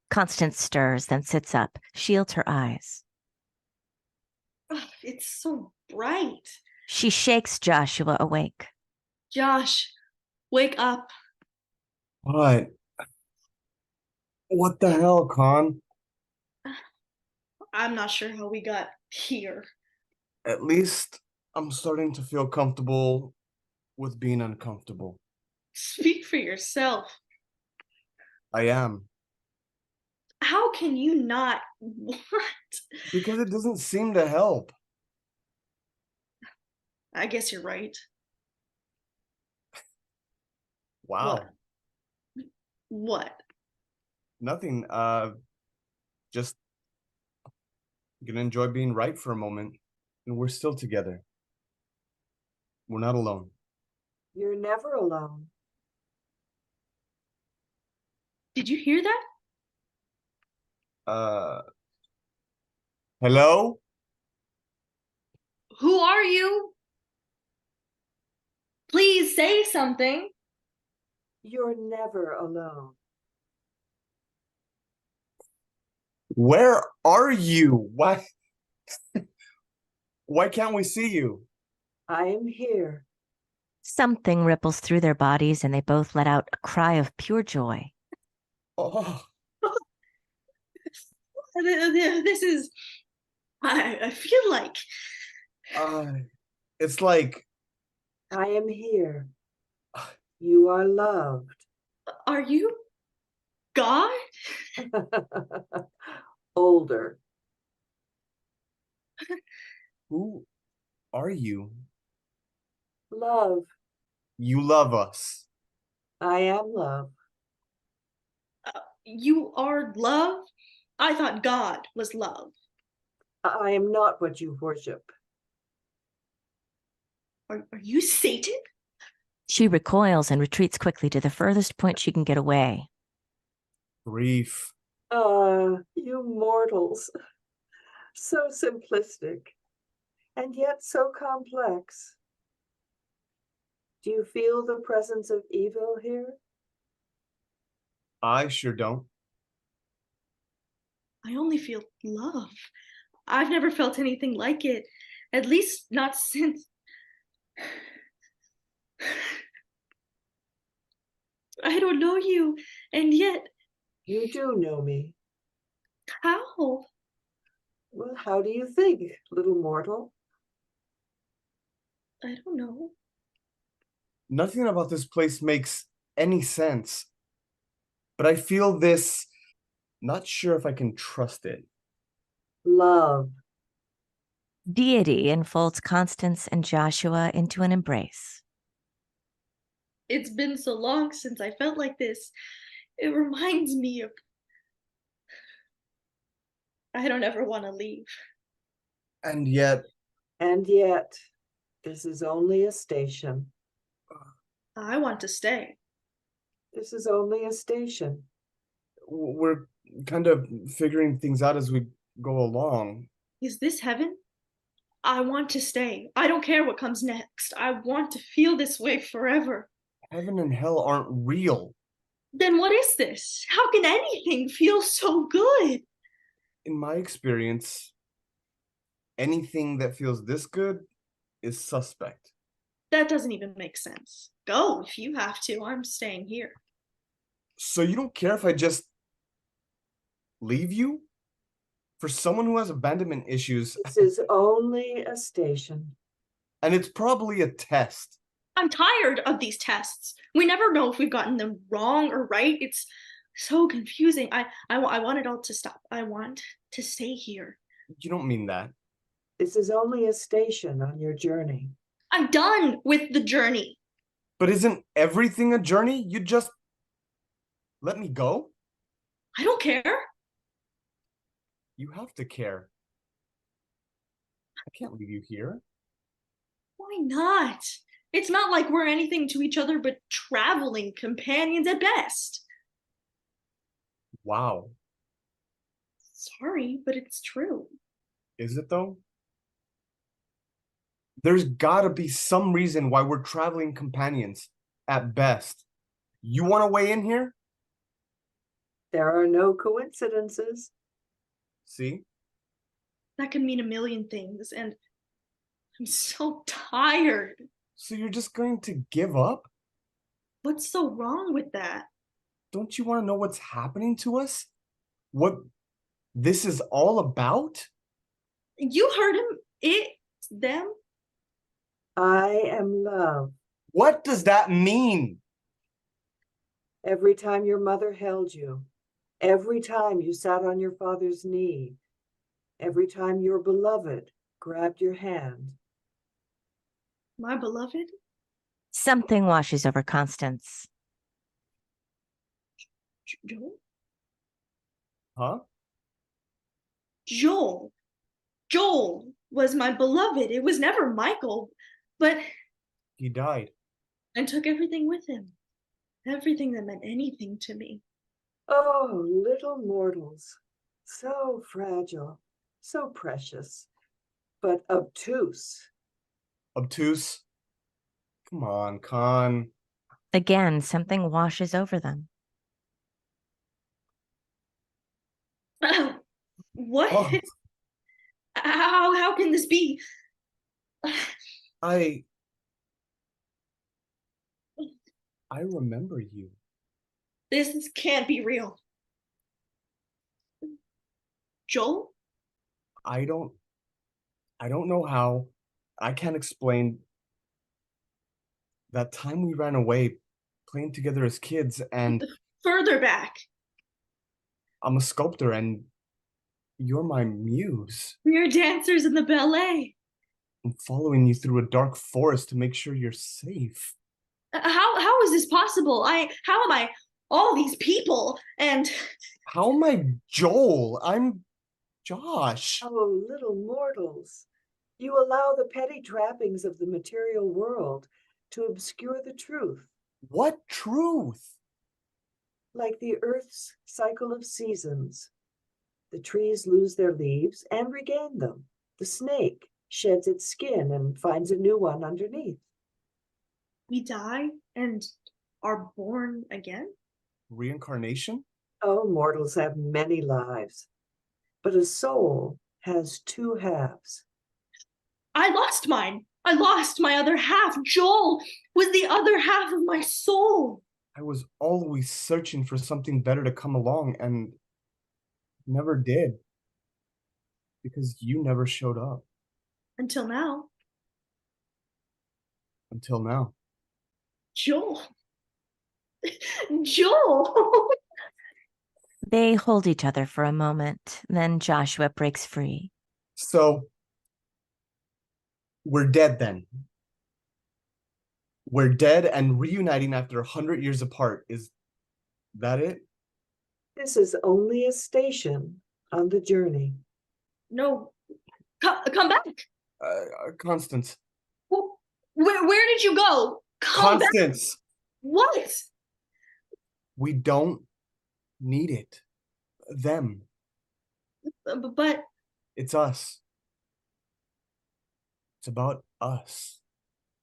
Constance stirs, then sits up, shields her eyes. Ugh, it's so bright. She shakes Joshua awake. Josh, wake up. What? What the hell, Con? I'm not sure how we got here. At least I'm starting to feel comfortable with being uncomfortable. Speak for yourself. I am. How can you not? What? Because it doesn't seem to help. I guess you're right. Wow. What? Nothing. Just gonna enjoy being right for a moment. And we're still together. We're not alone. You're never alone. Did you hear that? Hello? Who are you? Please say something. You're never alone. Where are you? Why? Why can't we see you? I am here. Something ripples through their bodies, and they both let out a cry of pure joy. Oh. This is. I feel like. It's like. I am here. You are loved. Are you God? Older. Who are you? Love. You love us. I am love. You are love? I thought God was love. I am not what you worship. Are you Satan? She recoils and retreats quickly to the furthest point she can get away. Grief. You mortals. So simplistic, and yet so complex. Do you feel the presence of evil here? I sure don't. I only feel love. I've never felt anything like it. At least not since. I don't know you, and yet. You do know me. How? Well, how do you think, little mortal? I don't know. Nothing about this place makes any sense. But I feel this. Not sure if I can trust it. Love. Deity enfolds Constance and Joshua into an embrace. It's been so long since I felt like this. It reminds me of. I don't ever want to leave. And yet. And yet, this is only a station. I want to stay. This is only a station. We're kind of figuring things out as we go along. Is this heaven? I want to stay. I don't care what comes next. I want to feel this way forever. Heaven and hell aren't real. Then what is this? How can anything feel so good? In my experience, anything that feels this good is suspect. That doesn't even make sense. Go if you have to. I'm staying here. So you don't care if I just Leave you? For someone who has abandonment issues. This is only a station. And it's probably a test. I'm tired of these tests. We never know if we've gotten them wrong or right. It's so confusing. I want it all to stop. I want to stay here. You don't mean that. This is only a station on your journey. I'm done with the journey. But isn't everything a journey? You just let me go? I don't care. You have to care. I can't leave you here. Why not? It's not like we're anything to each other but traveling companions at best. Wow. Sorry, but it's true. Is it though? There's gotta be some reason why we're traveling companions at best. You want to weigh in here? There are no coincidences. See? That could mean a million things, and I'm so tired. So you're just going to give up? What's so wrong with that? Don't you want to know what's happening to us? What this is all about? You heard him. It's them. I am love. What does that mean? Every time your mother held you, every time you sat on your father's knee, every time your beloved grabbed your hand. My beloved? Something washes over Constance. Joel? Huh? Joel. Joel was my beloved. It was never Michael, but He died. and took everything with him. Everything that meant anything to me. Oh, little mortals, so fragile, so precious, but obtuse. Obtuse? Come on, Con. Again, something washes over them. What? Oh. How can this be? I remember you. This can't be real. Joel? I don't know how. I can't explain. That time we ran away, playing together as kids, and Further back. I'm a sculptor, and you're my muse. We're dancers in the ballet. I'm following you through a dark forest to make sure you're safe. How is this possible? How am I all these people and How am I Joel? I'm Josh. Oh, little mortals, you allow the petty trappings of the material world to obscure the truth. What truth? Like the earth's cycle of seasons. The trees lose their leaves and regain them. The snake sheds its skin and finds a new one underneath. we die and are born again? Reincarnation? Oh, mortals have many lives, but a soul has two halves. I lost mine. I lost my other half. Joel was the other half of my soul. I was always searching for something better to come along and never did. Because you never showed up. Until now. Until now. Joel. Joel. They hold each other for a moment. Then Joshua breaks free. So, we're dead then. We're dead and reuniting after 100 years apart. Is that it? This is only a station on the journey. No. Come back. Constance. Where did you go? Come Constance. Back. What? We don't need it. Them. But it's us. It's about us.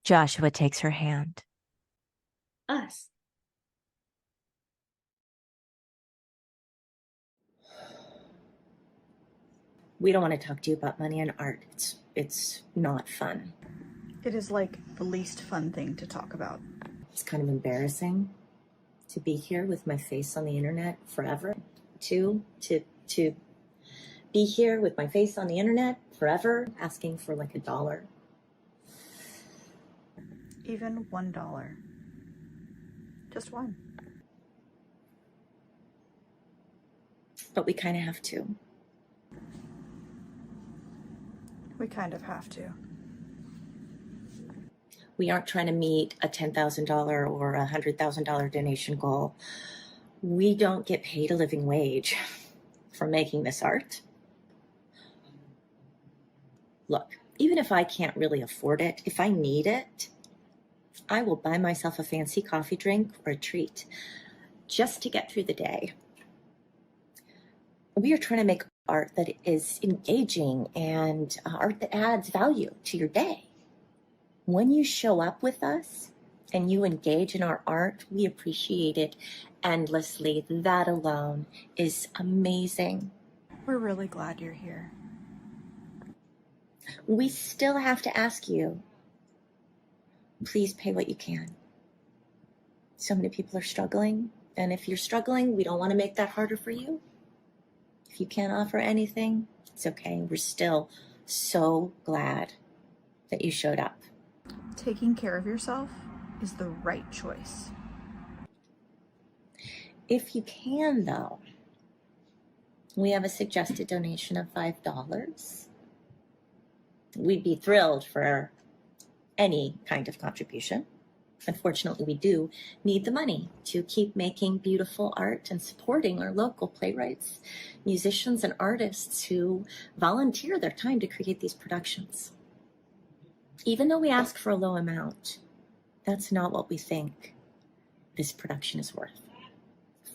Joshua takes her hand. Us. We don't want to talk to you about money and art. It's not fun. It is like the least fun thing to talk about. It's kind of embarrassing to be here with my face on the internet forever. To to be here with my face on the internet forever, asking for like $1. Even $1. Just one. But we kind of have to. We kind of have to. We aren't trying to meet a $10,000 or a $100,000 donation goal. We don't get paid a living wage for making this art. Look, even if I can't really afford it, if I need it, I will buy myself a fancy coffee drink or a treat just to get through the day. We are trying to make art that is engaging and art that adds value to your day. When you show up with us and you engage in our art, we appreciate it endlessly. That alone is amazing. We're really glad you're here. We still have to ask you, please pay what you can. So many people are struggling, and if you're struggling, we don't want to make that harder for you. If you can't offer anything, it's okay. We're still so glad that you showed up. Taking care of yourself is the right choice. If you can, though, we have a suggested donation of $5. We'd be thrilled for any kind of contribution. Unfortunately, we do need the money to keep making beautiful art and supporting our local playwrights, musicians, and artists who volunteer their time to create these productions. Even though we ask for a low amount, that's not what we think this production is worth.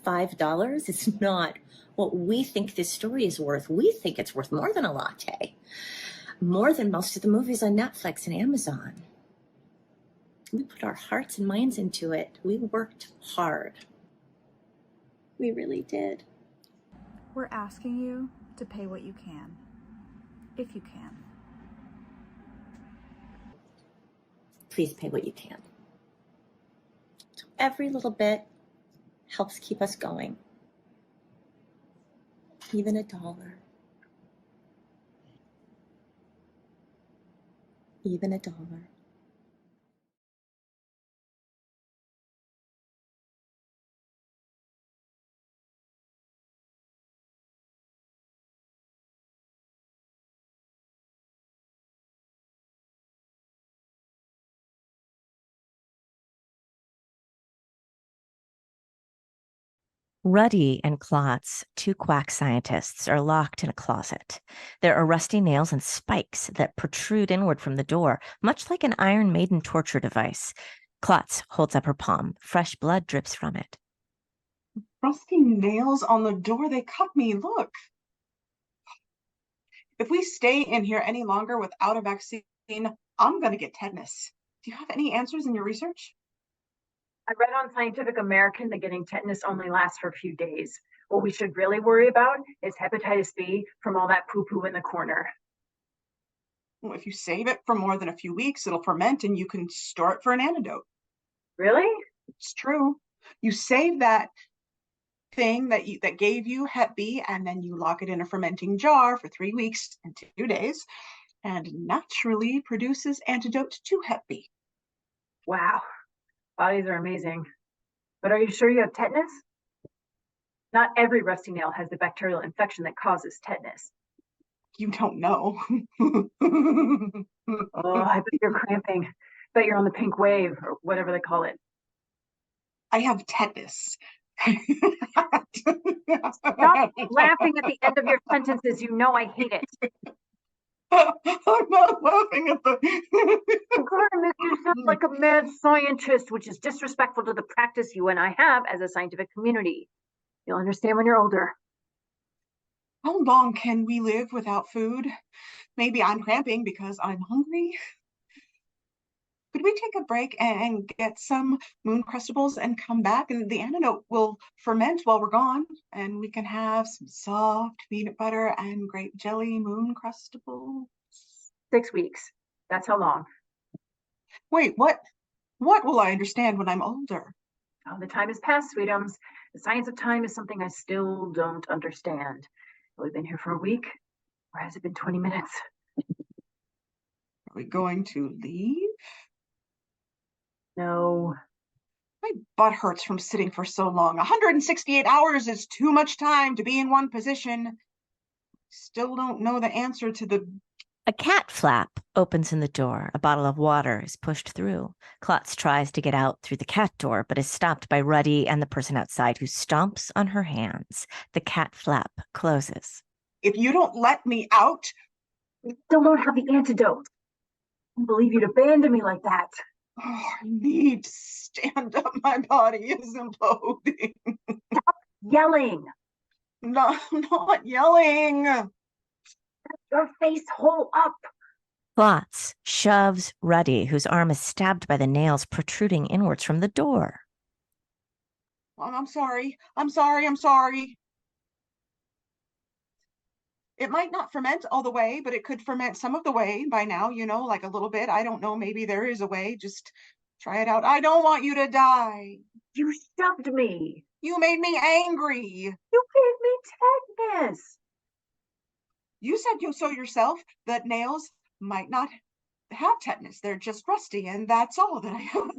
$5 is not what we think this story is worth. We think it's worth more than a latte, more than most of the movies on Netflix and Amazon. We put our hearts and minds into it. We worked hard. We really did. We're asking you to pay what you can, if you can. Please pay what you can. Every little bit helps keep us going. Even $1. Even $1. Ruddy and Klotz, two quack scientists, are locked in a closet. There are rusty nails and spikes that protrude inward from the door, much like an Iron Maiden torture device. Klotz holds up her palm. Fresh blood drips from it. Rusty nails on the door. They cut me. Look. If we stay in here any longer without a vaccine, I'm going to get tetanus. Do you have any answers in your research? I read on Scientific American that getting tetanus only lasts for a few days. What we should really worry about is hepatitis B from all that poo-poo in the corner. Well, if you save it for more than a few weeks, it'll ferment and you can store it for an antidote. Really? It's true. You save that thing that gave you Hep B, and then you lock it in a fermenting jar for 3 weeks and 2 days, and naturally produces antidote to Hep B. Wow. Bodies are amazing. But are you sure you have tetanus? Not every rusty nail has the bacterial infection that causes tetanus. You don't know. Oh, I bet you're cramping. Bet you're on the pink wave, or whatever they call it. I have tetanus. Stop laughing at the end of your sentences. You know I hate it. I'm not laughing at the... You're going to make you sound like a mad scientist, which is disrespectful to the practice you and I have as a scientific community. You'll understand when you're older. How long can we live without food? Maybe I'm cramping because I'm hungry. Could we take a break and get some moon crustables and come back? And the antidote will ferment while we're gone, and we can have some soft peanut butter and grape jelly moon crustables. 6 weeks. That's how long. Wait, what? What will I understand when I'm older? Oh, the time has passed, sweetums. The science of time is something I still don't understand. We've been here for a week, or has it been 20 minutes? Are we going to leave? No. My butt hurts from sitting for so long. 168 hours is too much time to be in one position. Still don't know the answer to the... A cat flap opens in the door. A bottle of water is pushed through. Klotz tries to get out through the cat door, but is stopped by Ruddy and the person outside, who stomps on her hands. The cat flap closes. If you don't let me out... We still don't have the antidote. I can't believe you'd abandon me like that. Oh, I need to stand up. My body is imploding. Stop yelling. No, I'm not yelling. Your face hole up. Klotz shoves Ruddy, whose arm is stabbed by the nails protruding inwards from the door. I'm sorry. I'm sorry. I'm sorry. It might not ferment all the way, but it could ferment some of the way by now, you know, like a little bit. I don't know. Maybe there is a way. Just try it out. I don't want you to die. You shoved me. You made me angry. You gave me tetanus. You said you so yourself that nails might not have tetanus. They're just rusty, and that's all that I have.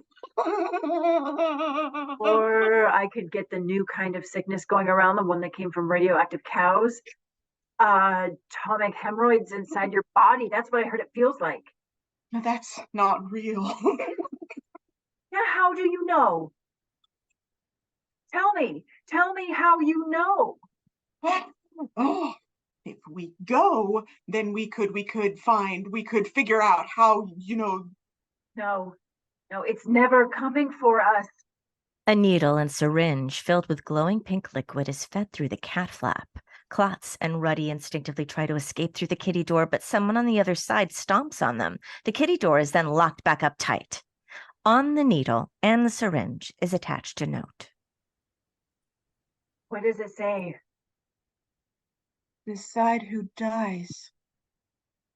Or I could get the new kind of sickness going around, the one that came from radioactive cows. Atomic hemorrhoids inside your body. That's what I heard it feels like. No, that's not real. Yeah, how do you know? Tell me how you know. Oh, if we go, then we could figure out how, you know. No, it's never coming for us. A needle and syringe filled with glowing pink liquid is fed through the cat flap. Klotz and Ruddy instinctively try to escape through the kitty door, but someone on the other side stomps on them. The kitty door is then locked back up tight. On the needle and the syringe is attached a note. What does it say? Decide who dies.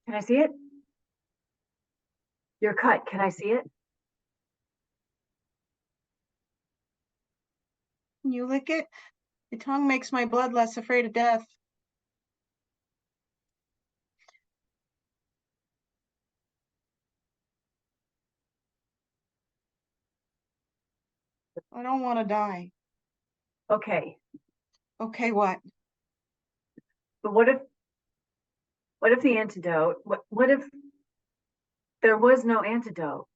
Can I see it? Your cut, can I see it? Can you lick it? Your tongue makes my blood less afraid of death. I don't want to die. Okay. Okay, what? But what if the antidote, what if there was no antidote?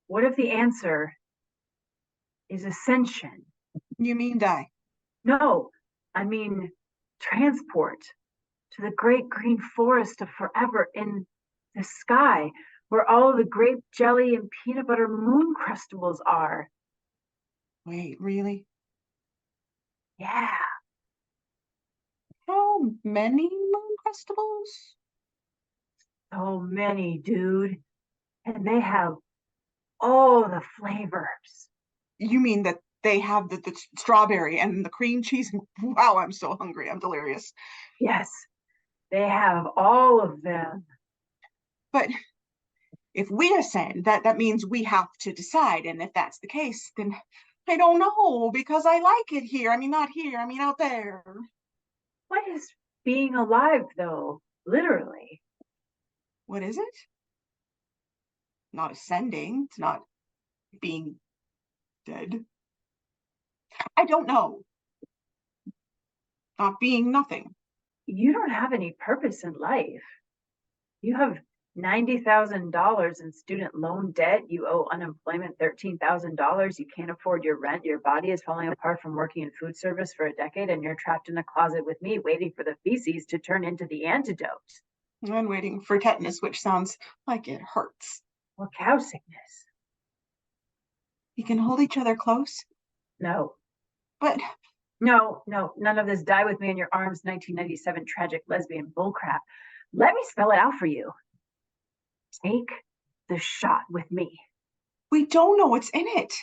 What if the answer is ascension? You mean die? No, I mean transport to the great green forest of forever in the sky, where all the grape jelly and peanut butter moon crustables are. Wait, really? Yeah. How many moon crustables? So many, dude. And they have all the flavors. You mean that they have the strawberry and the cream cheese? Wow, I'm so hungry. I'm delirious. Yes, they have all of them. But if we ascend, that means we have to decide. And if that's the case, then I don't know, because I like it here. I mean, not here. I mean, out there. What is being alive, though? Literally. What is it? Not ascending. It's not being dead. I don't know. Not being nothing. You don't have any purpose in life. You have $90,000 in student loan debt. You owe unemployment $13,000. You can't afford your rent. Your body is falling apart from working in food service for a decade, and you're trapped in a closet with me waiting for the feces to turn into the antidote. I'm waiting for tetanus, which sounds like it hurts. Or cow sickness. We can hold each other close? No. But... No, none of this die with me in your arms 1997 tragic lesbian bullcrap. Let me spell it out for you. Take the shot with me. We don't know what's in it.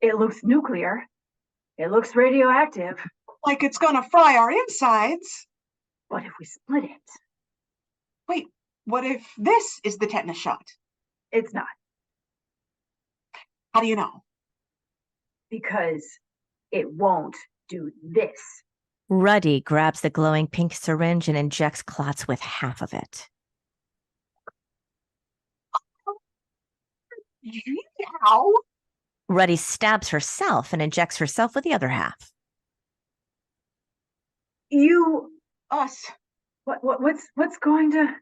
It looks nuclear. It looks radioactive. Like it's gonna fry our insides. What if we split it? Wait, what if this is the tetanus shot? It's not. How do you know? Because it won't do this. Ruddy grabs the glowing pink syringe and injects Klotz with half of it. Ow! Ruddy stabs herself and injects herself with the other half. Us. What's going to?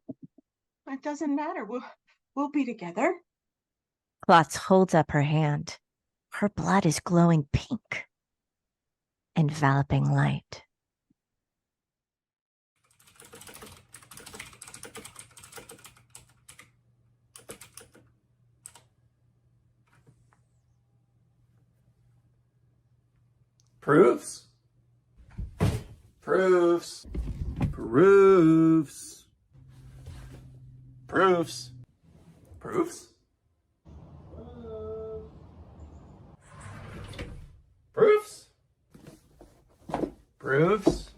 It doesn't matter. We'll be together. Klotz holds up her hand. Her blood is glowing pink, enveloping light. Proofs? Proofs. Proofs. Proofs. Proofs? Proofs? Proofs?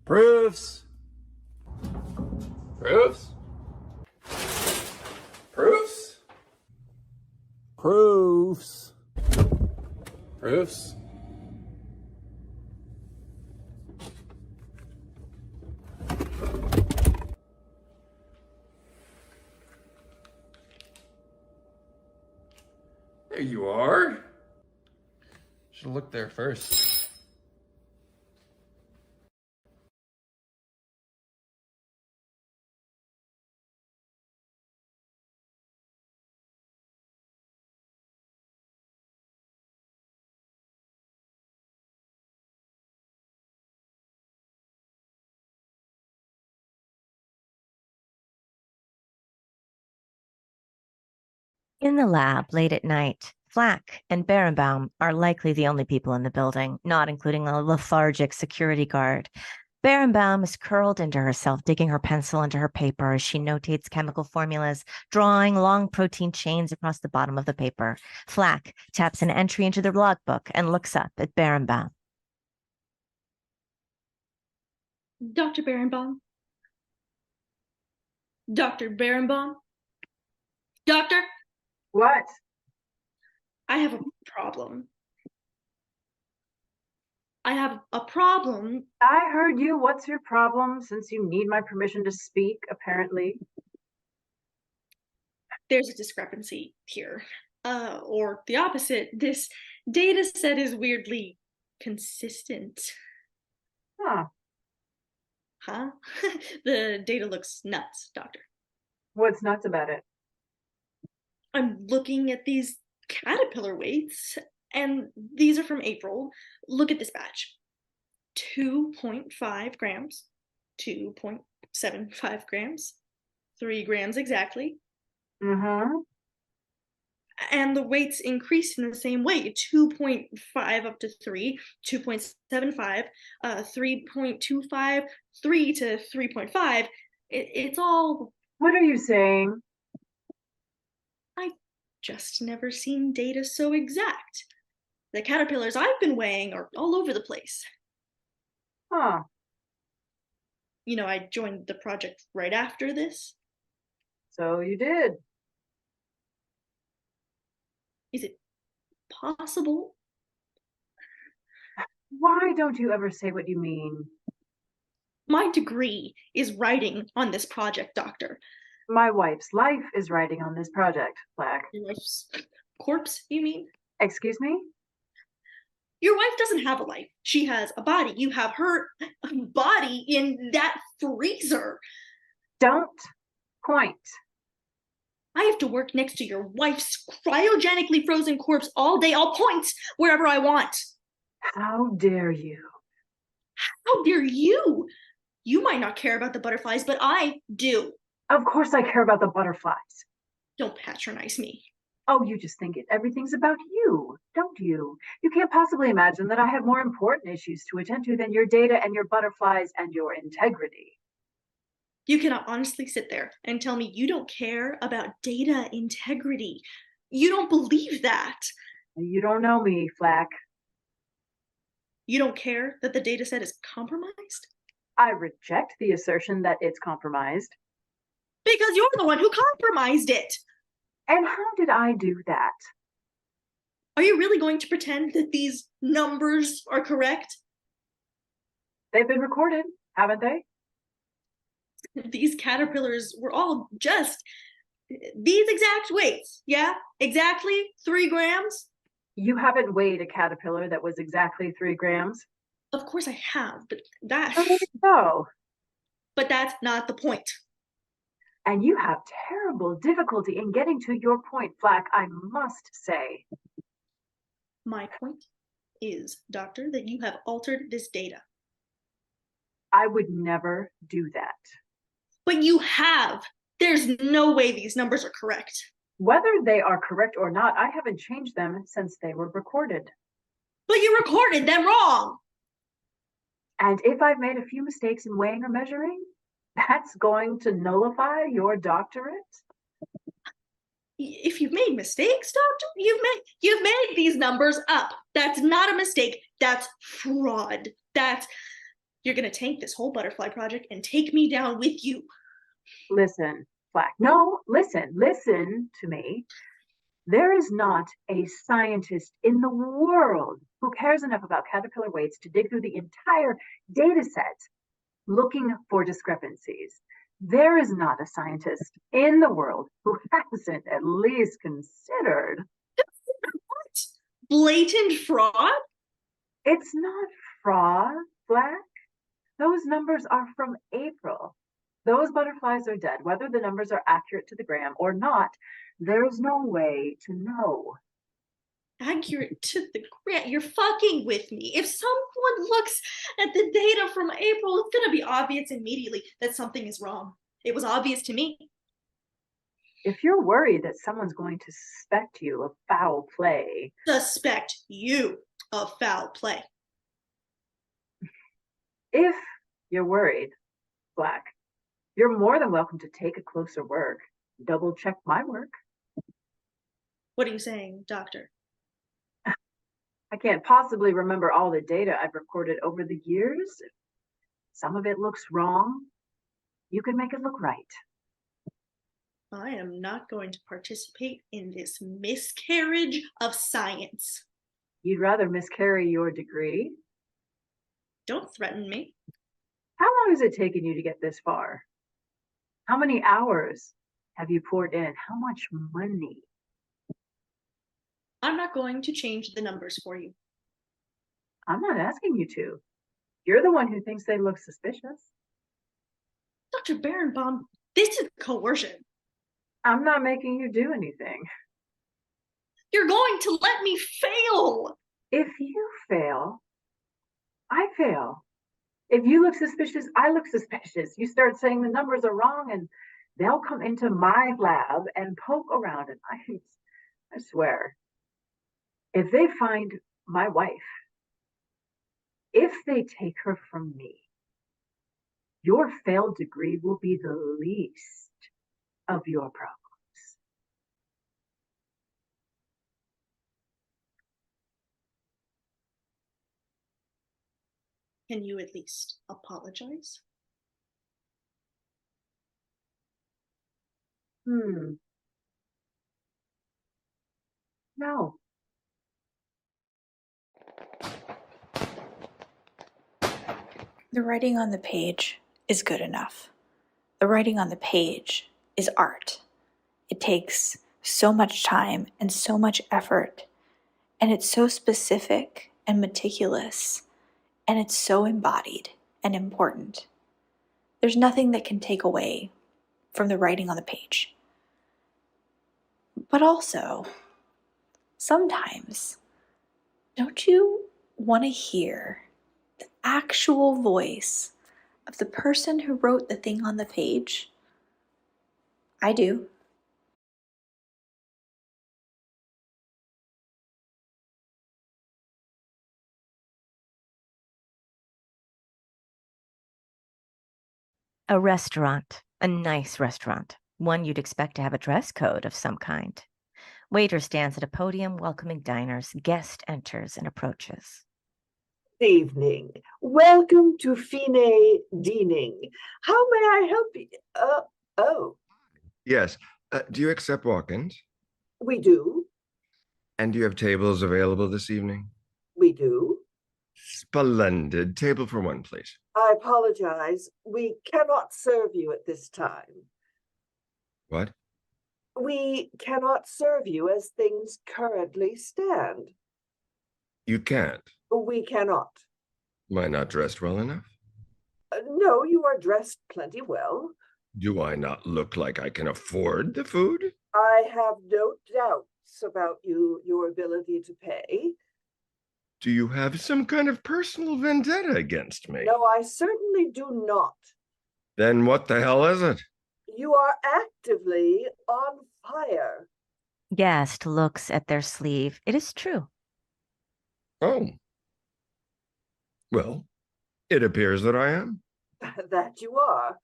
Proofs? Proofs? Proofs? Proofs? Proofs? There you are. Should have looked there first. In the lab late at night, Flack and Berenbaum are likely the only people in the building, not including a lethargic security guard. Berenbaum is curled into herself, digging her pencil into her paper as she notates chemical formulas, drawing long protein chains across the bottom of the paper. Flack taps an entry into the logbook and looks up at Berenbaum. Dr. Berenbaum? Dr. Berenbaum? Doctor? What? I have a problem. I have a problem. I heard you. What's your problem? Since you need my permission to speak, apparently. There's a discrepancy here. Or the opposite. This data set is weirdly consistent. Huh. Huh? The data looks nuts, Doctor. What's nuts about it? I'm looking at these caterpillar weights, and these are from April. Look at this batch. 2.5 grams, 2.75 grams, 3 grams exactly. Mm-hmm. And the weights increase in the same way, 2.5 up to 3, 2.75, 3.25, 3 to 3.5. It's all... What are you saying? I've just never seen data so exact. The caterpillars I've been weighing are all over the place. Huh. You know, I joined the project right after this. So you did. Is it possible? Why don't you ever say what you mean? My degree is writing on this project, Doctor. My wife's life is riding on this project, Black. Your wife's corpse, you mean? Excuse me? Your wife doesn't have a life. She has a body. You have her body in that freezer. Don't point. I have to work next to your wife's cryogenically frozen corpse all day. I'll point wherever I want. How dare you? How dare you? You might not care about the butterflies, but I do. Of course I care about the butterflies. Don't patronize me. Oh, you just think everything's about you, don't you? You can't possibly imagine that I have more important issues to attend to than your data and your butterflies and your integrity. You cannot honestly sit there and tell me you don't care about data integrity. You don't believe that. You don't know me, Flack. You don't care that the data set is compromised? I reject the assertion that it's compromised. Because you're the one who compromised it. And how did I do that? Are you really going to pretend that these numbers are correct? They've been recorded, haven't they? These caterpillars were all just these exact weights, yeah? Exactly 3 grams? You haven't weighed a caterpillar that was exactly 3 grams? Of course I have, but that... No. But that's not the point. And you have terrible difficulty in getting to your point, Flack, I must say. My point is, Doctor, that you have altered this data. I would never do that. But you have. There's no way these numbers are correct. Whether they are correct or not, I haven't changed them since they were recorded. But you recorded them wrong. And if I've made a few mistakes in weighing or measuring, that's going to nullify your doctorate? If you've made mistakes, Doctor, you've made these numbers up. That's not a mistake. That's fraud. You're gonna tank this whole butterfly project and take me down with you. Listen, Flack. No, listen to me. There is not a scientist in the world who cares enough about caterpillar weights to dig through the entire data set looking for discrepancies. There is not a scientist in the world who hasn't at least considered. What? Blatant fraud? It's not fraud, Flack. Those numbers are from April. Those butterflies are dead. Whether the numbers are accurate to the gram or not, there's no way to know. Accurate to the gram? You're fucking with me. If someone looks at the data from April, it's gonna be obvious immediately that something is wrong. It was obvious to me. If you're worried that someone's going to suspect you of foul play. Suspect you of foul play. If you're worried, Black, you're more than welcome to take a closer look. Double check my work. What are you saying, Doctor? I can't possibly remember all the data I've recorded over the years. If some of it looks wrong, you can make it look right. I am not going to participate in this miscarriage of science. You'd rather miscarry your degree? Don't threaten me. How long has it taken you to get this far? How many hours have you poured in? How much money? I'm not going to change the numbers for you. I'm not asking you to. You're the one who thinks they look suspicious. Dr. Barenbaum, this is coercion. I'm not making you do anything. You're going to let me fail. If you fail, I fail. If you look suspicious, I look suspicious. You start saying the numbers are wrong and they'll come into my lab and poke around and I swear, if they find my wife, if they take her from me, your failed degree will be the least of your problems. Can you at least apologize? No. The writing on the page is good enough. The writing on the page is art. It takes so much time and so much effort, and it's so specific and meticulous, and it's so embodied and important. There's nothing that can take away from the writing on the page. But also, sometimes, don't you want to hear the actual voice of the person who wrote the thing on the page? I do. A restaurant, a nice restaurant, one you'd expect to have a dress code of some kind. Waiter stands at a podium welcoming diners. Guest enters and approaches. Good evening. Welcome to Fine Dining. How may I help you? Oh, Yes. Do you accept walk-ins? we do. And do you have tables available this evening? We do. Splendid. Table for one, please. I apologize. We cannot serve you at this time. What? We cannot serve you as things currently stand. You can't. We cannot. Am I not dressed well enough? No, you are dressed plenty well. Do I not look like I can afford the food? I have no doubts about your ability to pay. Do you have some kind of personal vendetta against me? No, I certainly do not. Then what the hell is it? You are actively on fire. Guest looks at their sleeve. It is true. Oh. Well, it appears that I am. That you are.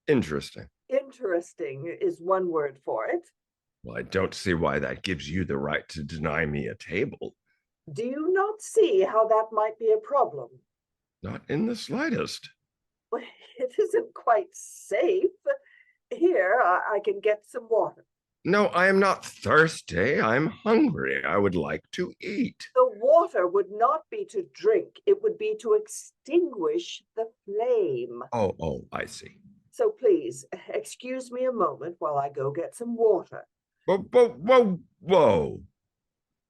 Interesting. Interesting is one word for it. Well, I don't see why that gives you the right to deny me a table. Do you not see how that might be a problem? Not in the slightest. It isn't quite safe. Here, I can get some water. No, I am not thirsty. I'm hungry. I would like to eat. The water would not be to drink. It would be to extinguish the flame. Oh, I see. So please, excuse me a moment while I go get some water. Whoa.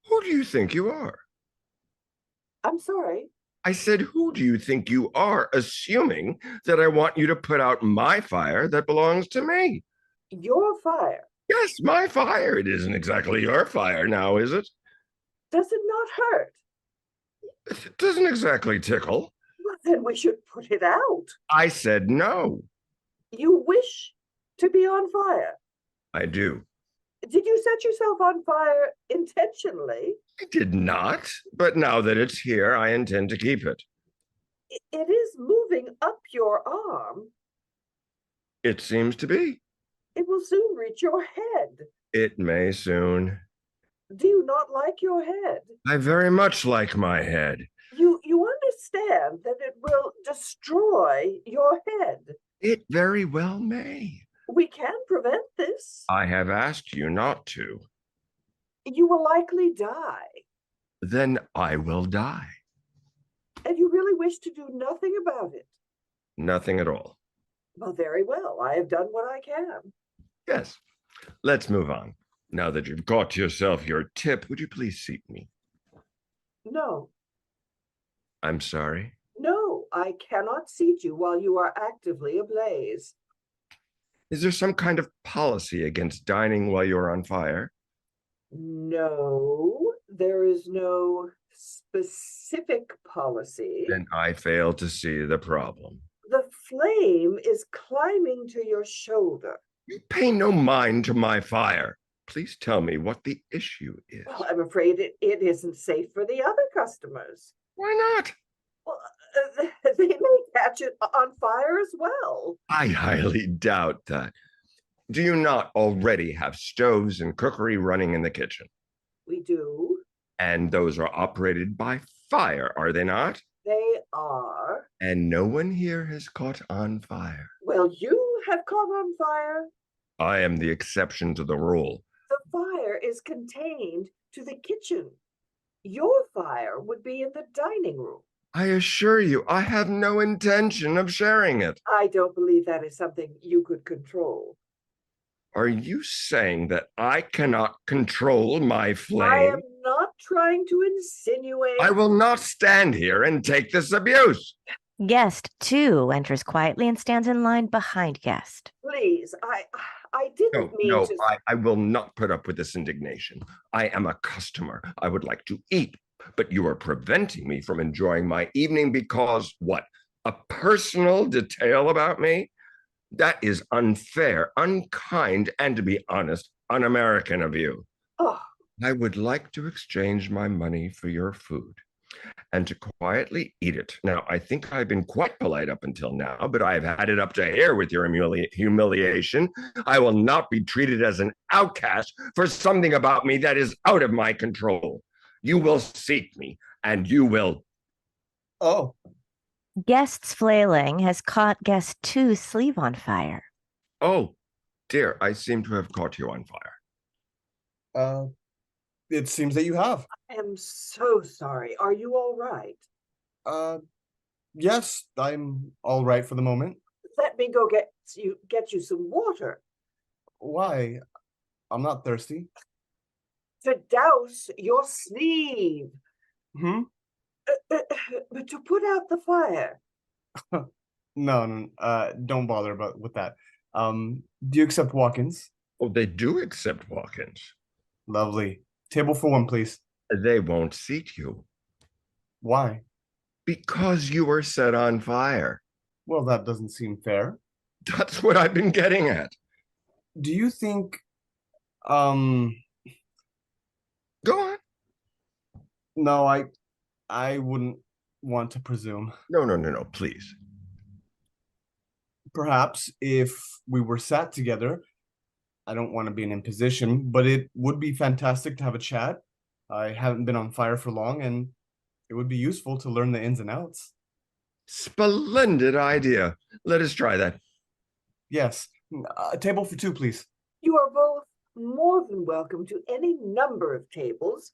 Who do you think you are? I'm sorry. I said, who do you think you are, assuming that I want you to put out my fire that belongs to me? Your fire? Yes, my fire. It isn't exactly your fire now, is it? Does it not hurt? It doesn't exactly tickle. Well, then we should put it out. I said no. You wish to be on fire? I do. Did you set yourself on fire intentionally? I did not, but now that it's here, I intend to keep it. It is moving up your arm. It seems to be. It will soon reach your head. It may soon. Do you not like your head? I very much like my head. You understand that it will destroy your head. It very well may. We can prevent this. I have asked you not to. You will likely die. Then I will die. And you really wish to do nothing about it? Nothing at all. Well, very well. I have done what I can. Yes. Let's move on. Now that you've got yourself your tip, would you please seat me? No. I'm sorry. No, I cannot seat you while you are actively ablaze. Is there some kind of policy against dining while you're on fire? No, there is no specific policy. Then I fail to see the problem. The flame is climbing to your shoulder. You pay no mind to my fire. Please tell me what the issue is. Well, I'm afraid it isn't safe for the other customers. Why not? Well, they may catch it on fire as well. I highly doubt that. Do you not already have stoves and cookery running in the kitchen? We do. And those are operated by fire, are they not? They are. And no one here has caught on fire. Well, you have caught on fire. I am the exception to the rule. The fire is contained to the kitchen. Your fire would be in the dining room. I assure you, I have no intention of sharing it. I don't believe that is something you could control. Are you saying that I cannot control my flame? I am not trying to insinuate. I will not stand here and take this abuse. Guest 2 enters quietly and stands in line behind Guest. Please, I didn't mean no, to. I will not put up with this indignation. I am a customer. I would like to eat, but you are preventing me from enjoying my evening because, what, a personal detail about me? That is unfair, unkind, and to be honest, un-American of you. Oh. I would like to exchange my money for your food and to quietly eat it. Now, I think I've been quite polite up until now, but I've had it up to here with your humiliation. I will not be treated as an outcast for something about me that is out of my control. You will seek me, and you will... Oh. Guest's flailing has caught Guest 2's sleeve on fire. Oh, dear, I seem to have caught you on fire. It seems that you have. I am so sorry. Are you all right? Yes, I'm all right for the moment. Let me go get you some water. Why? I'm not thirsty. To douse your sleeve. Hmm? But to put out the fire. No, don't bother with that. Do you accept walk-ins? Oh, they do accept walk-ins. Lovely. Table for one, please. They won't seat you. Why? Because you were set on fire. Well, that doesn't seem fair. That's what I've been getting at. Do you think, Go on. No, I wouldn't want to presume. No, please. Perhaps if we were sat together, I don't want to be an imposition, but it would be fantastic to have a chat. I haven't been on fire for long, and it would be useful to learn the ins and outs. Splendid idea. Let us try that. Yes. A table for two, please. You are both more than welcome to any number of tables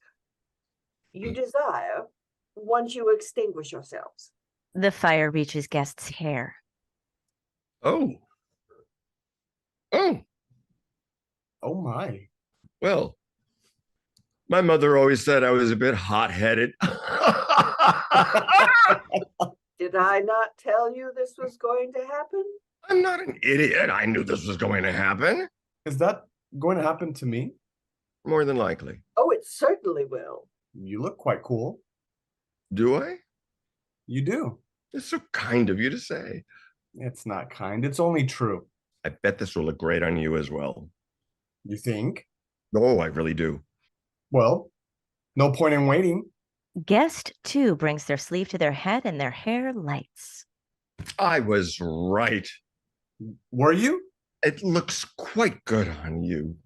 you desire once you extinguish yourselves. The fire reaches guest's hair. Oh. Oh my. Well, my mother always said I was a bit hot-headed. Did I not tell you this was going to happen? I'm not an idiot. I knew this was going to happen. Is that going to happen to me? More than likely. Oh, it certainly will. You look quite cool. Do I? You do. It's so kind of you to say. It's not kind. It's only true. I bet this will look great on you as well. You think? Oh, I really do. Well, no point in waiting. Guest 2 brings their sleeve to their head and their hair lights. I was right. Were you? It looks quite good on you.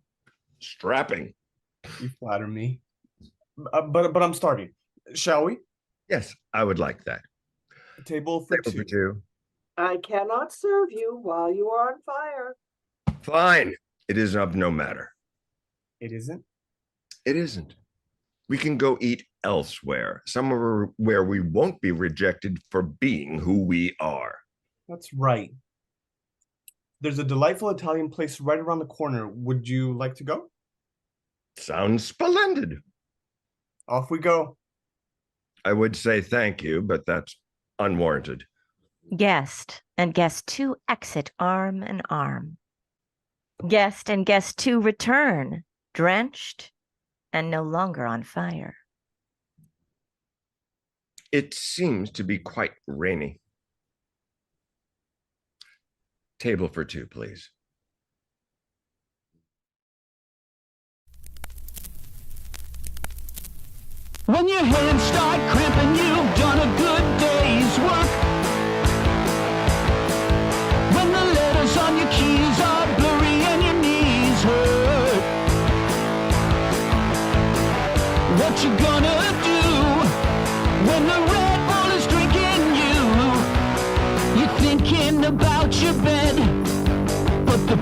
Strapping. You flatter me. But I'm starting. Shall we? Yes, I would like that. A table for two. I cannot serve you while you are on fire. Fine. It is of no matter. It isn't? It isn't. We can go eat elsewhere, somewhere where we won't be rejected for being who we are. That's right. There's a delightful Italian place right around the corner. Would you like to go? Sounds splendid. Off we go. I would say thank you, but that's unwarranted. Guest and guest 2 exit arm in arm. Guest and guest 2 return, drenched and no longer on fire. It seems to be quite rainy. Table for two, please. When your hands start cramping, you've done a good day's work. When the letters on your keys are blurry and your knees hurt, what you gonna do when the Red Bull is drinking you? You're thinking about your bed, but the